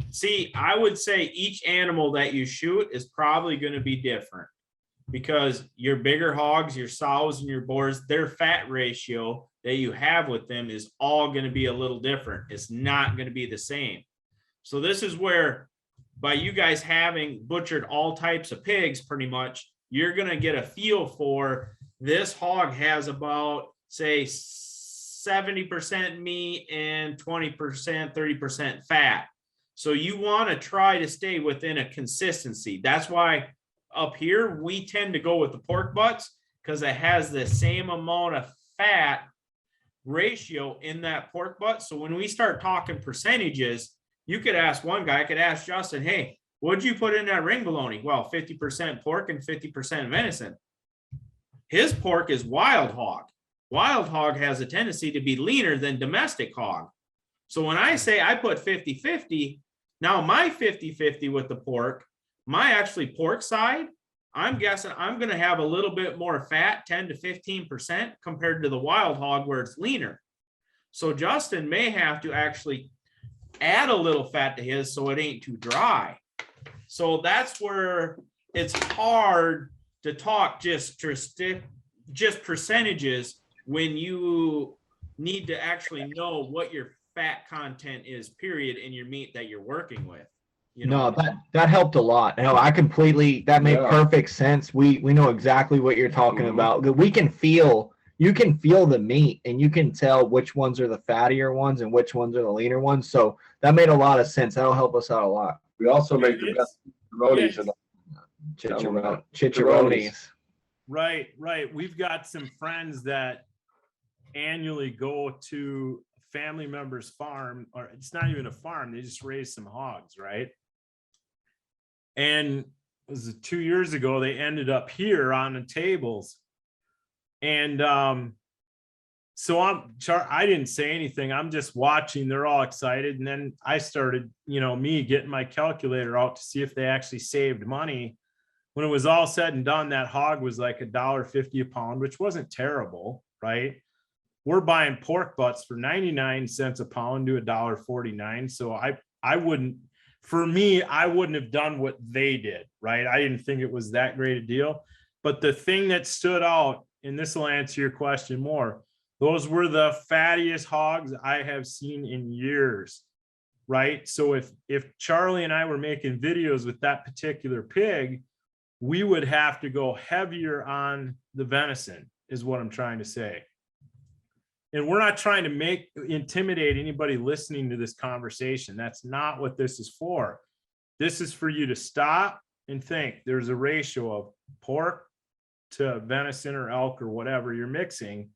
see, I would say each animal that you shoot is probably going to be different, because your bigger hogs, your sows and your boars, their fat ratio that you have with them is all going to be a little different. It's not going to be the same. So this is where, by you guys having butchered all types of pigs, pretty much, you're going to get a feel for this hog has about, say, 70% meat and 20%, 30% fat. So you want to try to stay within a consistency. That's why up here, we tend to go with the pork butts, because it has the same amount of fat ratio in that pork butt. So when we start talking percentages, you could ask one guy, I could ask Justin, hey, what'd you put in that ring bologna? Well, 50% pork and 50% venison. His pork is wild hog. Wild hog has a tendency to be leaner than domestic hog. So when I say I put 50-50, now my 50-50 with the pork, my actually pork side, I'm guessing I'm going to have a little bit more fat, 10 to 15% compared to the wild hog where it's leaner. So Justin may have to actually add a little fat to his so it ain't too dry. So that's where it's hard to talk just percentages when you need to actually know what your fat content is, period, in your meat that you're working with. You know? No, that helped a lot. No, I completely, that made perfect sense. We know exactly what you're talking about. We can feel, you can feel the meat, and you can tell which ones are the fattier ones and which ones are the leaner ones. So that made a lot of sense. That'll help us out a lot. We also make the best chicharrones and Chicharrones. Right. We've got some friends that annually go to family members' farm, or it's not even a farm, they just raise some hogs, right? And it was 2 years ago, they ended up here on the tables. And so I didn't say anything. I'm just watching. They're all excited. And then I started, me getting my calculator out to see if they actually saved money. When it was all said and done, that hog was like $1.50 a pound, which wasn't terrible, right? We're buying pork butts for 99 cents a pound to $1.49. So I wouldn't have done what they did, right? I didn't think it was that great a deal. But the thing that stood out, and this will answer your question more, those were the fattiest hogs I have seen in years, right? So if Charlie and I were making videos with that particular pig, we would have to go heavier on the venison, is what I'm trying to say. And we're not trying to intimidate anybody listening to this conversation. That's not what this is for. This is for you to stop and think. There's a ratio of pork to venison or elk or whatever you're mixing.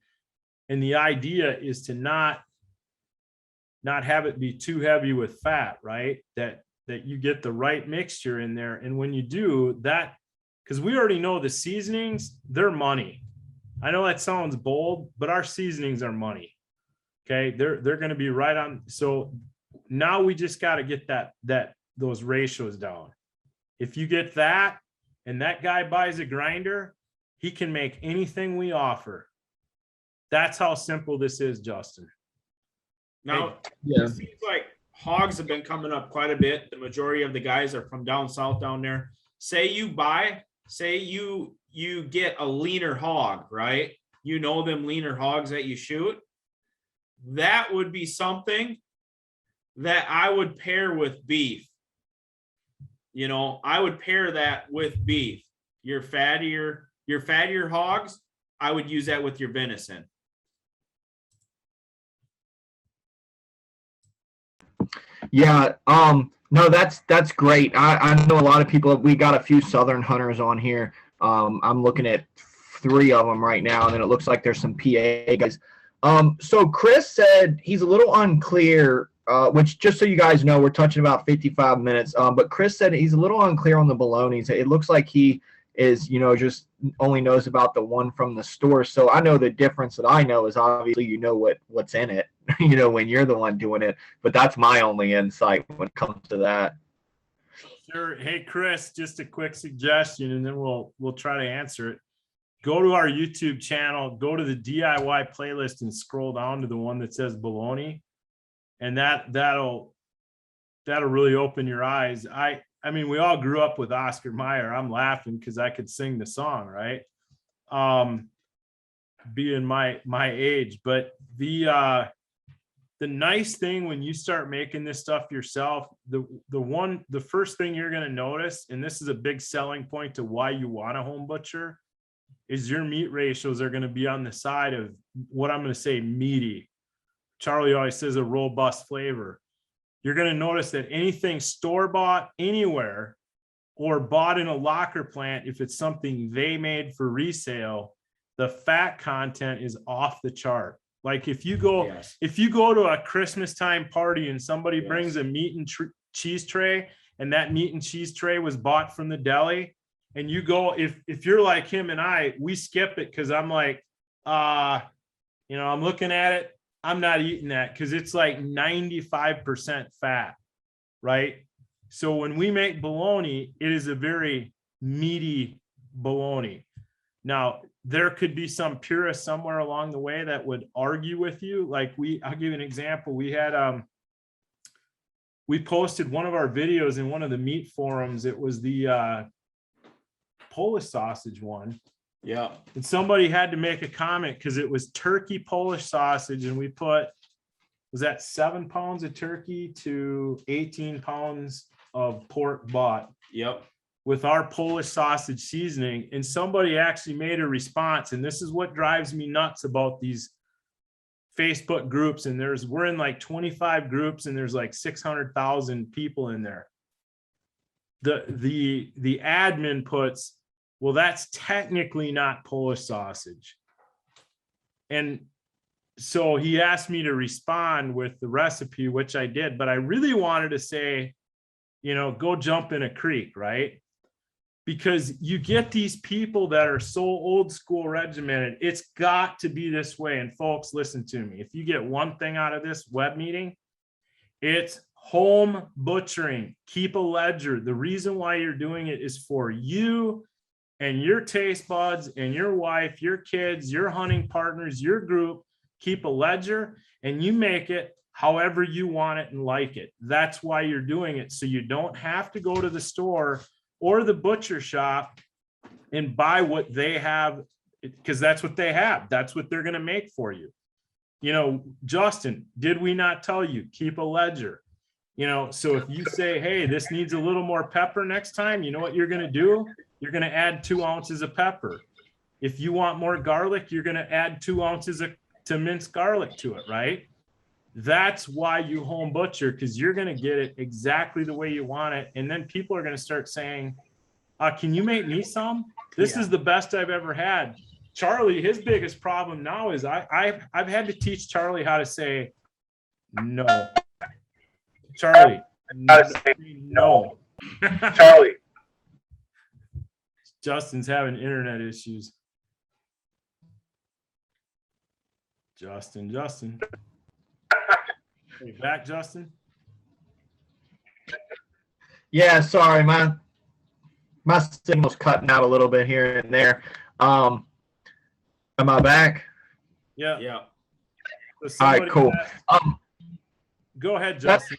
And the idea is to not have it be too heavy with fat, right? That you get the right mixture in there. And when you do that, because we already know the seasonings, they're money. I know that sounds bold, but our seasonings are money. Okay, they're going to be right on. So now we just got to get those ratios down. If you get that, and that guy buys a grinder, he can make anything we offer. That's how simple this is, Justin. Now, It seems like hogs have been coming up quite a bit. The majority of the guys are from down south down there. Say you get a leaner hog, right? You know them leaner hogs that you shoot. That would be something that I would pair with beef. I would pair that with beef. Your fattier hogs, I would use that with your venison. Yeah. No, that's great. I know a lot of people. We got a few Southern hunters on here. I'm looking at 3 of them right now, and then it looks like there's some PA guys. So Chris said he's a little unclear, which just so you guys know, we're touching about 55 minutes. But Chris said he's a little unclear on the bolognas. It looks like he is, just only knows about the one from the store. So I know the difference that I know is obviously what's in it, when you're the one doing it. But that's my only insight when it comes to that. Sure. Hey, Chris, just a quick suggestion, and then we'll try to answer it. Go to our YouTube channel, go to the DIY playlist and scroll down to the one that says bologna. And that'll really open your eyes. I mean, we all grew up with Oscar Mayer. I'm laughing because I could sing the song, right? Being my age, but the nice thing when you start making this stuff yourself, the first thing you're going to notice, and this is a big selling point to why you want a home butcher, is your meat ratios are going to be on the side of what I'm going to say meaty. Charlie always says a robust flavor. You're going to notice that anything store-bought anywhere or bought in a locker plant, if it's something they made for resale, the fat content is off the chart. Like if you go to a Christmas time party and somebody brings a meat and cheese tray, and that meat and cheese tray was bought from the deli, and you go, if you're like him and I, we skip it because I'm like, I'm looking at it, I'm not eating that because it's like 95% fat, right? So when we make bologna, it is a very meaty bologna. Now, there could be some purist somewhere along the way that would argue with you. Like I'll give you an example. We had, we posted one of our videos in one of the meat forums. It was the Polish sausage one. Yeah. And somebody had to make a comment because it was turkey Polish sausage. And we put, was that 7 pounds of turkey to 18 pounds of pork bought? Yep. With our Polish sausage seasoning. And somebody actually made a response. And this is what drives me nuts about these Facebook groups. And we're in like 25 groups and there's like 600,000 people in there. The admin puts, well, that's technically not Polish sausage. And so he asked me to respond with the recipe, which I did, but I really wanted to say, go jump in a creek, right? Because you get these people that are so old school regimented. It's got to be this way. And folks, listen to me. If you get one thing out of this web meeting, it's home butchering. Keep a ledger. The reason why you're doing it is for you and your taste buds and your wife, your kids, your hunting partners, your group. Keep a ledger and you make it however you want it and like it. That's why you're doing it. So you don't have to go to the store or the butcher shop and buy what they have, because that's what they have. That's what they're going to make for you. Justin, did we not tell you, keep a ledger? So if you say, hey, this needs a little more pepper next time, you know what you're going to do? You're going to add 2 ounces of pepper. If you want more garlic, you're going to add 2 ounces to minced garlic to it, right? That's why you home butcher, because you're going to get it exactly the way you want it. And then people are going to start saying, can you make me some? This is the best I've ever had. Charlie, his biggest problem now is I've had to teach Charlie how to say no. Charlie, no. Charlie. Justin's having internet issues. Justin. Are you back, Justin? Yeah, sorry, my signal's cutting out a little bit here and there. Am I back? Yeah. All right, cool. Go ahead, Justin.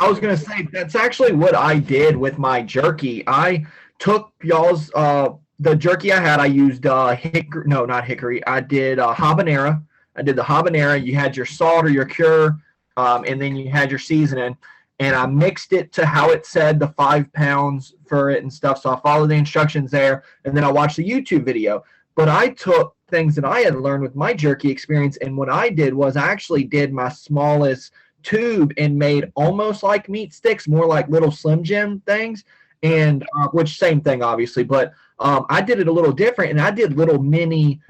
I was gonna say that's actually what I did with my jerky. I took y'all's the jerky I had. I used hickory. No, not hickory. I did habanero. I did the habanero. You had your salt or your cure, and then you had your seasoning. And I mixed it to how it said, the 5 pounds for it and stuff. So I followed the instructions there, and then I watched the YouTube video. But I took things that I had learned with my jerky experience, and what I did was I actually did my smallest tube and made almost like meat sticks, more like little Slim Jim things, and which same thing obviously, but I did it a little different, and I did little mini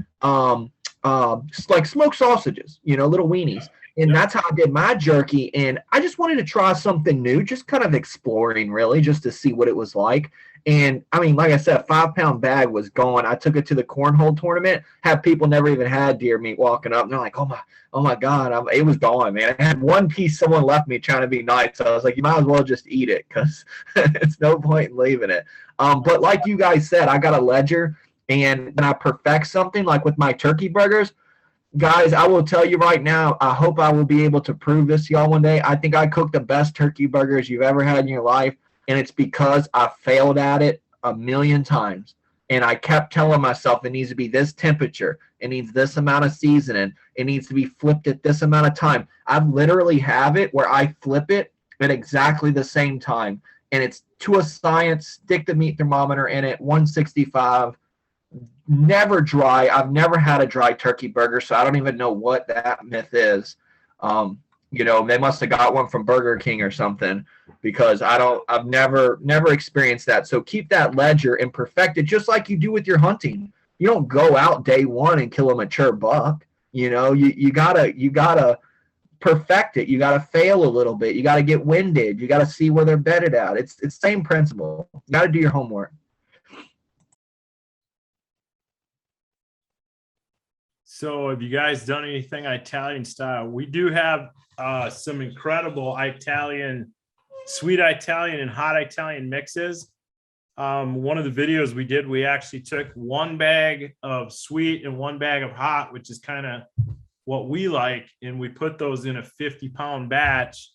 like smoked sausages, little weenies. And Yep. that's how I did my jerky. And I just wanted to try something new, just kind of exploring really, just to see what it was like. And I mean, like I said, a 5-pound bag was gone. I took it to the cornhole tournament, had people never even had deer meat walking up. And they're like, oh my God, it was gone, man. I had one piece someone left me trying to be nice. So I was like, you might as well just eat it because it's no point in leaving it. But like you guys said, I got a ledger, and when I perfect something like with my turkey burgers, guys, I will tell you right now, I hope I will be able to prove this to y'all one day. I think I cooked the best turkey burgers you've ever had in your life, and it's because I failed at it a million times. And I kept telling myself it needs to be this temperature, it needs this amount of seasoning, it needs to be flipped at this amount of time. I literally have it where I flip it at exactly the same time, and it's to a science. Stick the meat thermometer in it, 165. Never dry. I've never had a dry turkey burger, so I don't even know what that myth is. They must have got one from Burger King or something, because I've never experienced that. So keep that ledger and perfect it just like you do with your hunting. You don't go out day one and kill a mature buck. You gotta perfect it. You gotta fail a little bit. You gotta get winded. You gotta see where they're bedded at. It's the same principle. You gotta do your homework. So have you guys done anything Italian style? We do have some incredible sweet Italian and hot Italian mixes. One of the videos we did, we actually took one bag of sweet and one bag of hot, which is kind of what we like. And we put those in a 50-pound batch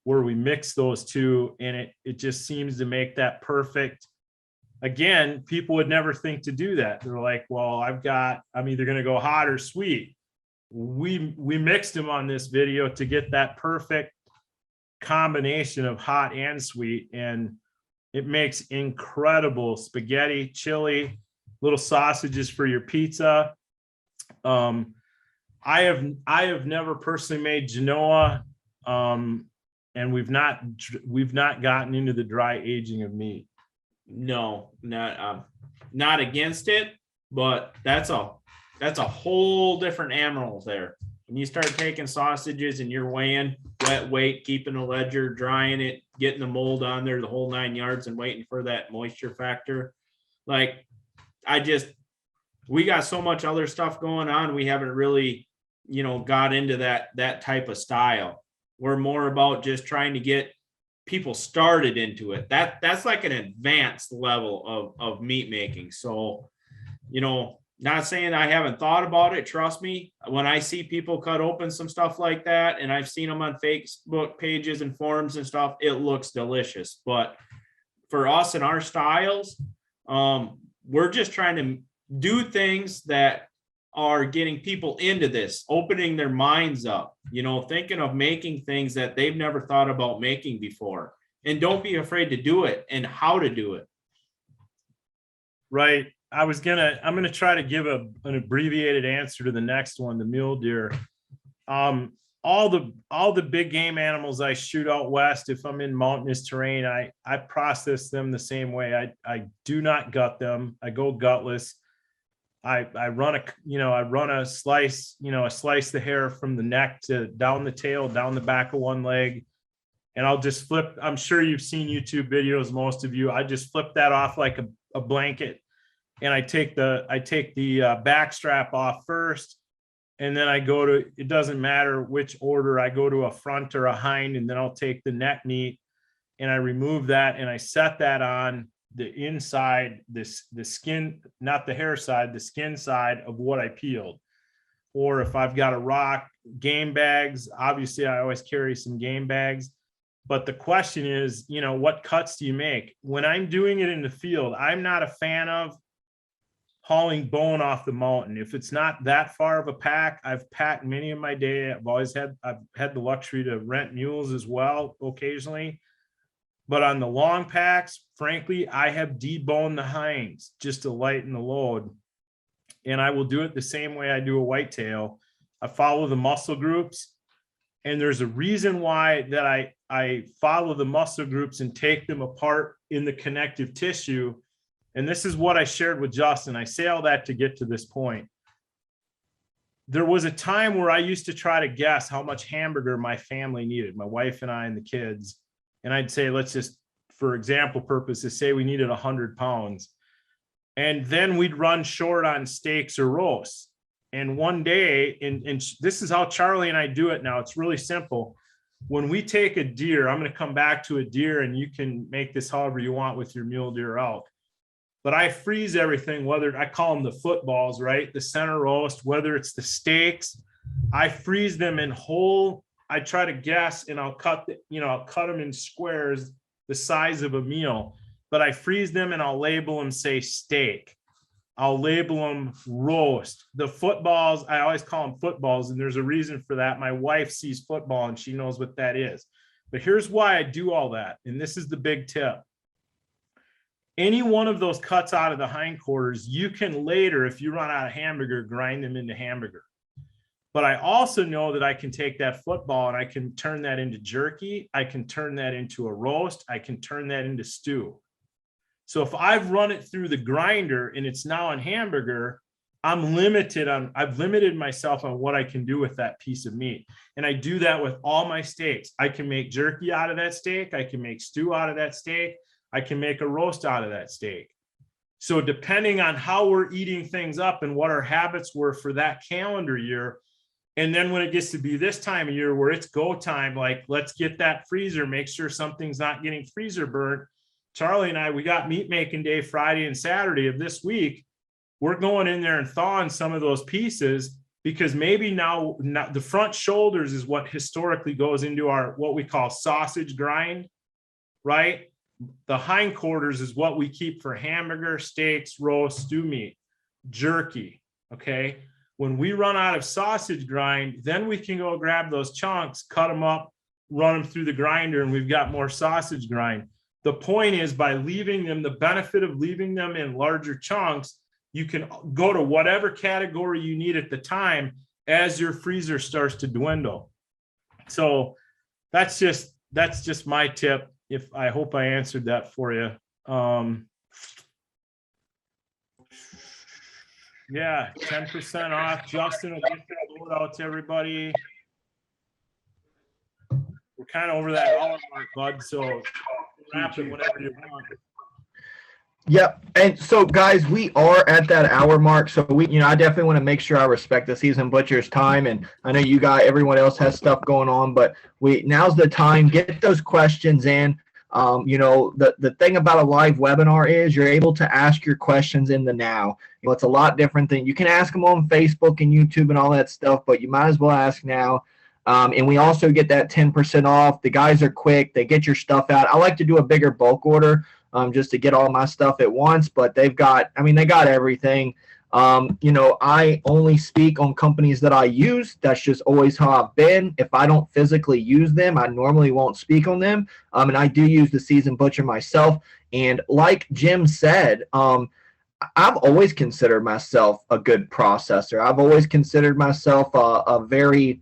where we mix those two, and it just seems to make that perfect. Again, people would never think to do that. They're like, well, I'm either going to go hot or sweet. We mixed them on this video to get that perfect combination of hot and sweet. And it makes incredible spaghetti, chili, little sausages for your pizza. I have never personally made Genoa, and we've not gotten into the dry aging of meat. No, not against it, but that's a whole different animal there. When you start taking sausages and you're weighing wet weight, keeping a ledger, drying it, getting the mold on there, the whole 9 yards, and waiting for that moisture factor. Like, we got so much other stuff going on. We haven't really, got into that type of style. We're more about just trying to get people started into it. That's like an advanced level of meat making. So, not saying I haven't thought about it. Trust me, when I see people cut open some stuff like that, and I've seen them on Facebook pages and forums and stuff, it looks delicious. But for us and our styles, we're just trying to do things that are getting people into this, opening their minds up, thinking of making things that they've never thought about making before. And don't be afraid to do it and how to do it. Right. I'm going to try to give an abbreviated answer to the next one, the mule deer. All the big game animals I shoot out west, if I'm in mountainous terrain, I process them the same way. I do not gut them. I go gutless. I run a slice the hair from the neck to down the tail, down the back of one leg. And I'll just flip. I'm sure you've seen YouTube videos, most of you. I just flip that off like a blanket. And I take the back strap off first. And then I go to, it doesn't matter which order, I go to a front or a hind, and then I'll take the neck meat and I remove that and I set that on the inside, the skin, not the hair side, the skin side of what I peeled. Or if I've got a rock, game bags, obviously I always carry some game bags. But the question is, what cuts do you make? When I'm doing it in the field, I'm not a fan of hauling bone off the mountain. If it's not that far of a pack, I've packed many of my day. I've had the luxury to rent mules as well occasionally. But on the long packs, frankly, I have deboned the hinds just to lighten the load. And I will do it the same way I do a whitetail. I follow the muscle groups. And there's a reason why that I follow the muscle groups and take them apart in the connective tissue. And this is what I shared with Justin. I say all that to get to this point. there was a time where I used to try to guess how much hamburger my family needed, my wife and I and the kids. And I'd say, let's just, for example purposes, say we needed 100 pounds. And then we'd run short on steaks or roasts. And one day, and this is how Charlie and I do it now. It's really simple. When we take a deer, I'm going to come back to a deer, and you can make this however you want with your mule deer elk. But I freeze everything, whether I call them the footballs, right? The center roast, whether it's the steaks, I freeze them in whole. I try to guess, and I'll cut them in squares the size of a meal, but I freeze them and I'll label them, say steak. I'll label them roast. The footballs, I always call them footballs, and there's a reason for that. My wife sees football and she knows what that is. But here's why I do all that, and this is the big tip. Any one of those cuts out of the hindquarters, you can later, if you run out of hamburger, grind them into hamburger. But I also know that I can take that football and I can turn that into jerky. I can turn that into a roast. I can turn that into stew. So if I've run it through the grinder and it's now in hamburger, I've limited myself on what I can do with that piece of meat. And I do that with all my steaks. I can make jerky out of that steak. I can make stew out of that steak. I can make a roast out of that steak. So depending on how we're eating things up and what our habits were for that calendar year, and then when it gets to be this time of year where it's go time, like let's get that freezer, make sure something's not getting freezer burnt. Charlie and I, we got meat making day Friday and Saturday of this week. We're going in there and thawing some of those pieces, because maybe now the front shoulders is what historically goes into our, what we call sausage grind, right? The hindquarters is what we keep for hamburger, steaks, roast, stew meat, jerky. Okay. When we run out of sausage grind, then we can go grab those chunks, cut them up, run them through the grinder, and we've got more sausage grind. The point is, by leaving them, the benefit of leaving them in larger chunks, you can go to whatever category you need at the time as your freezer starts to dwindle. So that's just my tip. If I hope I answered that for you. Yeah, 10% off. Justin will get that load out to everybody. We're kind of over that hour mark, bud. So wrap it whenever you want. Yep. And so guys, we are at that hour mark. So I definitely want to make sure I respect the seasoned butcher's time. And I know everyone else has stuff going on, but now's the time. Get those questions in. The thing about a live webinar is you're able to ask your questions in the now. It's a lot different than you can ask them on Facebook and YouTube and all that stuff, but you might as well ask now. And we also get that 10% off. The guys are quick. They get your stuff out. I like to do a bigger bulk order just to get all my stuff at once, but they got everything. I only speak on companies that I use. That's just always how I've been. If I don't physically use them, I normally won't speak on them. And I do use the seasoned butcher myself. And like Jim said, I've always considered myself a good processor. I've always considered myself a very,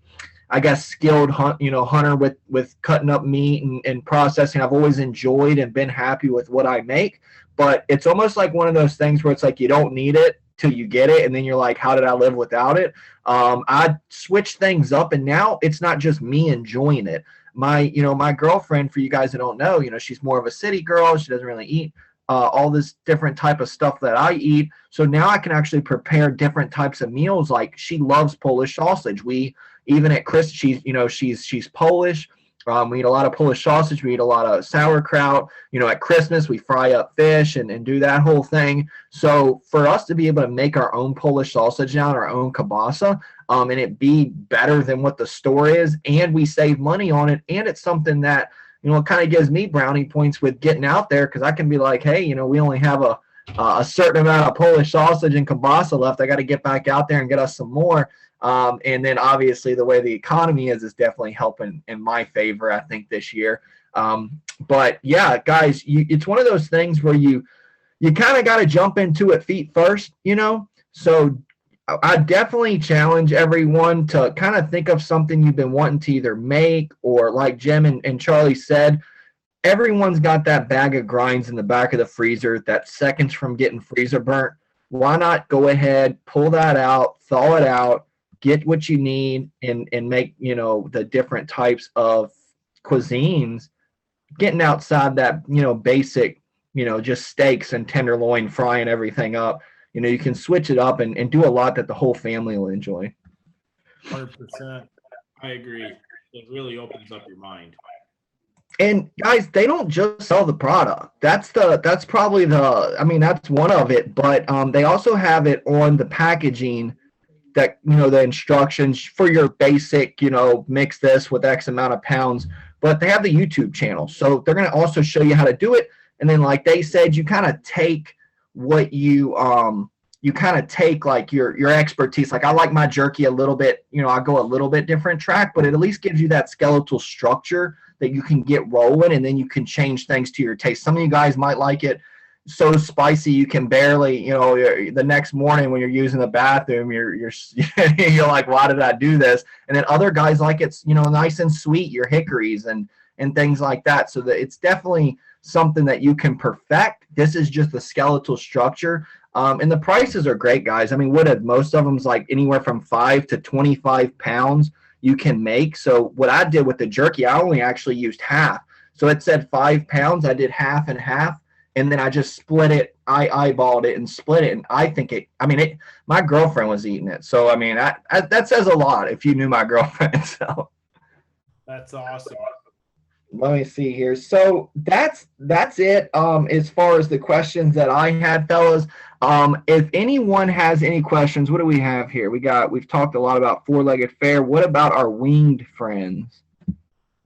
I guess, skilled hunter with cutting up meat and processing. I've always enjoyed and been happy with what I make. But it's almost like one of those things where it's like you don't need it till you get it, and then you're like, how did I live without it? I switched things up, and now it's not just me enjoying it. My girlfriend, for you guys that don't know, she's more of a city girl. She doesn't really eat all this different type of stuff that I eat. So now I can actually prepare different types of meals. Like, she loves Polish sausage. Even at Chris, she's Polish. We eat a lot of Polish sausage. We eat a lot of sauerkraut. At Christmas, we fry up fish and do that whole thing. So for us to be able to make our own Polish sausage now, our own kielbasa, and it be better than what the store is, and we save money on it, and it's something that, it kind of gives me brownie points with getting out there, because I can be like, hey, we only have a certain amount of Polish sausage and kielbasa left. I got to get back out there and get us some more. And then obviously the way the economy is definitely helping in my favor, I think, this year. But yeah, guys, it's one of those things where you kind of got to jump into it feet first, So I definitely challenge everyone to kind of think of something you've been wanting to either make, or like Jim and Charlie said, everyone's got that bag of grinds in the back of the freezer that's seconds from getting freezer burnt. Why not go ahead, pull that out, thaw it out, get what you need and make, you know, the different types of cuisines, getting outside that, you know, basic, you know, just steaks and tenderloin, frying everything up. You know, you can switch it up and do a lot that the whole family will enjoy. 100%. I agree. It really opens up your mind. And guys, they don't just sell the product. That's probably the, I mean, that's one of it, but they also have it on the packaging that, you know, the instructions for your basic, you know, mix this with X amount of pounds, but they have the YouTube channel. So they're going to also show you how to do it. And then, like they said, you kind of take what you kind of take like your expertise. Like I like my jerky a little bit, you know, I go a little bit different track, but it at least gives you that skeletal structure that you can get rolling, and then you can change things to your taste. Some of you guys might like it so spicy you can barely, you know, the next morning when you're using the bathroom, you're like, why did I do this? And then other guys like it's, you know, nice and sweet, your hickories and things like that. So that it's definitely something that you can perfect. This is just the skeletal structure. And the prices are great, guys. I mean, most of them's like anywhere from 5 to 25 pounds you can make. So what I did with the jerky, I only actually used half. So it said 5 pounds. I did half and half, and then I just split it. I eyeballed it and split it. And I think my girlfriend was eating it. So, I mean, that says a lot if you knew my girlfriend. So That's awesome. let me see here. So that's it. As far as the questions that I had, fellas. If anyone has any questions, what do we have here? We've talked a lot about four-legged fare. What about our winged friends?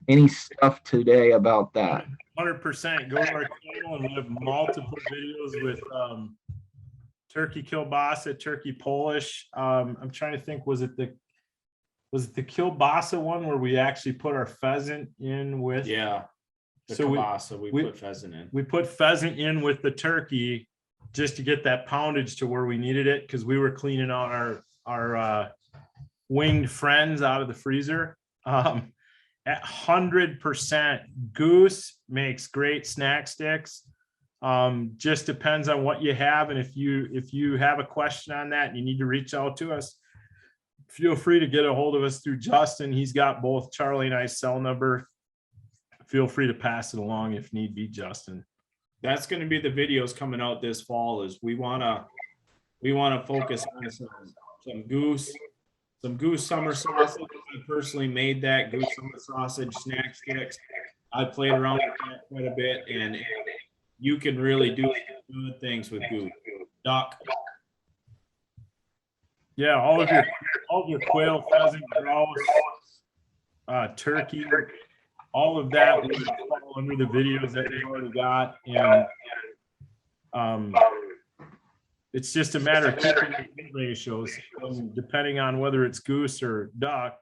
Any stuff today about that? 100%. Go to our channel and we have multiple videos with turkey kielbasa, turkey Polish. I'm trying to think, was it the kielbasa one where we actually put our pheasant in with? Yeah. So kielbasa, we put pheasant in. We put pheasant in with the turkey just to get that poundage to where we needed it, because we were cleaning out our winged friends out of the freezer. At 100%, goose makes great snack sticks. Just depends on what you have, and if you have a question on that and you need to reach out to us, feel free to get a hold of us through Justin. He's got both Charlie and I's cell number. Feel free to pass it along if need be, Justin. That's going to be the videos coming out this fall. Is we want to focus on some goose summer sausage. I personally made that goose summer sausage snack sticks. I played around with that quite a bit, and you can really do good things with goose. Duck. Yeah, all of your quail, pheasant, grouse, turkey, all of that would fall under the videos that we've already got, and it's just a matter of keeping the heat ratios, and depending on whether it's goose or duck,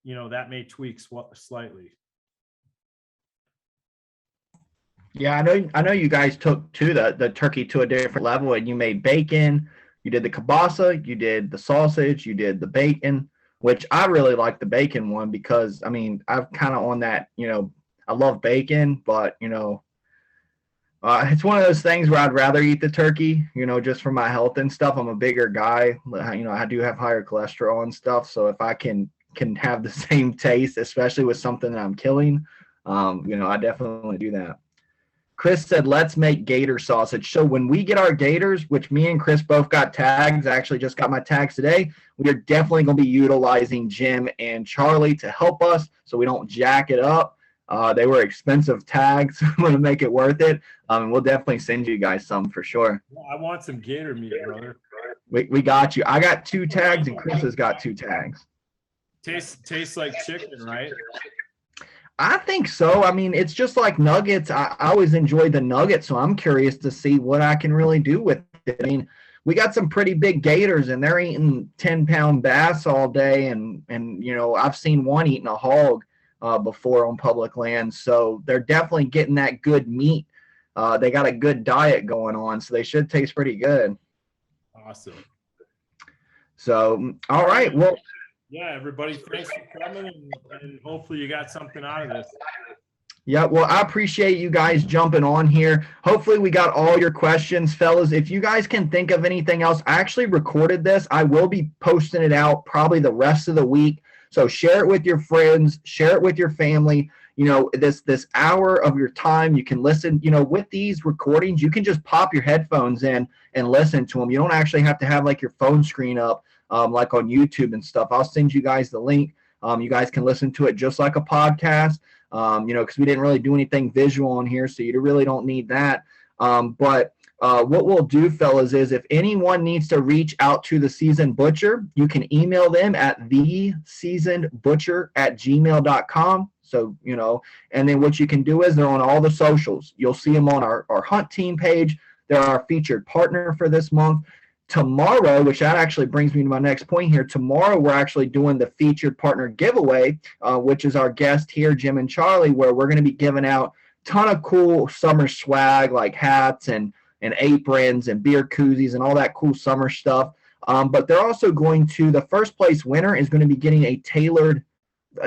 you know, that may tweak slightly. Yeah, I know you guys took the turkey to a different level, and you made bacon. You did the kielbasa, you did the sausage, you did the bacon, which I really like the bacon one because, I mean, I'm kind of on that, you know, I love bacon, but, you know, it's one of those things where I'd rather eat the turkey, you know, just for my health and stuff. I'm a bigger guy, you know, I do have higher cholesterol and stuff. So if I can have the same taste, especially with something that I'm killing, you know, I definitely do that. Chris said, let's make gator sausage. So when we get our gators, which me and Chris both got tags, I actually just got my tags today, we are definitely going to be utilizing Jim and Charlie to help us so we don't jack it up. They were expensive tags. I'm going to make it worth it. We'll definitely send you guys some for sure. I want some gator meat, brother. We got you. I got 2 tags and Chris has got 2 tags. Tastes like chicken, right? I think so. I mean, it's just like nuggets. I always enjoyed the nuggets, so I'm curious to see what I can really do with it. I mean, we got some pretty big gators, and they're eating 10-pound bass all day, and you know, I've seen one eating a hog before on public land, so they're definitely getting that good meat. They got a good diet going on, so they should taste pretty good. Awesome. So, all right, well. Yeah, everybody, thanks for coming, and hopefully you got something out of this. Yeah, well, I appreciate you guys jumping on here. Hopefully we got all your questions, fellas. If you guys can think of anything else, I actually recorded this. I will be posting it out probably the rest of the week. So share it with your friends, share it with your family. You know, this hour of your time, you can listen, you know, with these recordings, you can just pop your headphones in and listen to them. You don't actually have to have like your phone screen up like on YouTube and stuff. I'll send you guys the link. You guys can listen to it just like a podcast. You know, because we didn't really do anything visual on here, so you really don't need that. But what we'll do, fellas, is if anyone needs to reach out to the Seasoned Butcher, you can email them at theseasonedbutcher@gmail.com. So, you know, and then what you can do is they're on all the socials. You'll see them on our hunt team page. They're our featured partner for this month. Tomorrow, which that actually brings me to my next point here. Tomorrow, we're actually doing the featured partner giveaway, which is our guest here, Jim and Charlie, where we're going to be giving out a ton of cool summer swag like hats and aprons and beer koozies and all that cool summer stuff. But they're also going to, the first place winner is going to be getting a tailored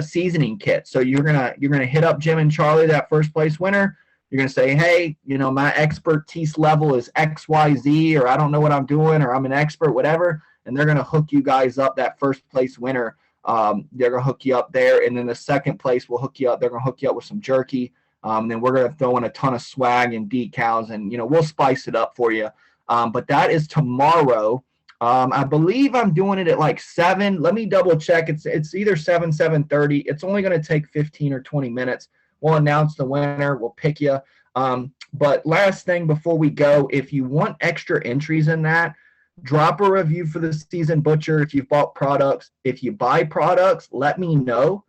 seasoning kit. So you're gonna hit up Jim and Charlie, that first place winner. You're going to say, hey, you know, my expertise level is XYZ, or I don't know what I'm doing, or I'm an expert, whatever. And they're going to hook you guys up. That first place winner, they're going to hook you up there. And then the second place will hook you up. They're going to hook you up with some jerky. Then we're going to throw in a ton of swag and decals, and, you know, we'll spice it up for you. But that is tomorrow. I believe I'm doing it at like 7. Let me double check. It's either 7:30. It's only going to take 15 or 20 minutes. We'll announce the winner. We'll pick you. But last thing before we go, if you want extra entries in that, drop a review for the Seasoned Butcher if you've bought products. If you buy products, let me know,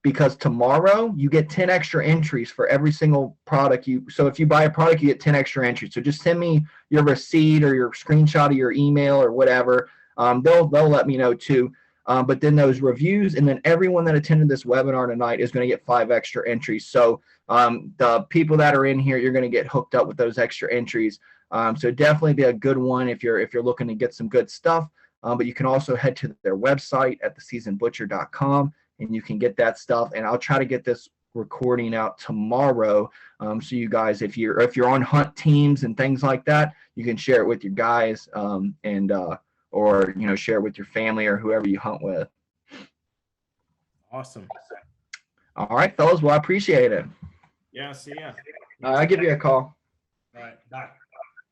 because tomorrow you get 10 extra entries for every single product so if you buy a product, you get 10 extra entries. So just send me your receipt or your screenshot of your email or whatever. They'll let me know too. But then those reviews, and then everyone that attended this webinar tonight is going to get 5 extra entries. So the people that are in here, you're going to get hooked up with those extra entries. So definitely be a good one if you're looking to get some good stuff. But you can also head to their website at theseasonedbutcher.com, and you can get that stuff. And I'll try to get this recording out tomorrow. So you guys, if you're on hunt teams and things like that, you can share it with your guys or, you know, share it with your family or whoever you hunt with. Awesome. All right, fellas. Well, I appreciate it. Yeah, see ya. I'll give you a call. All right. Bye.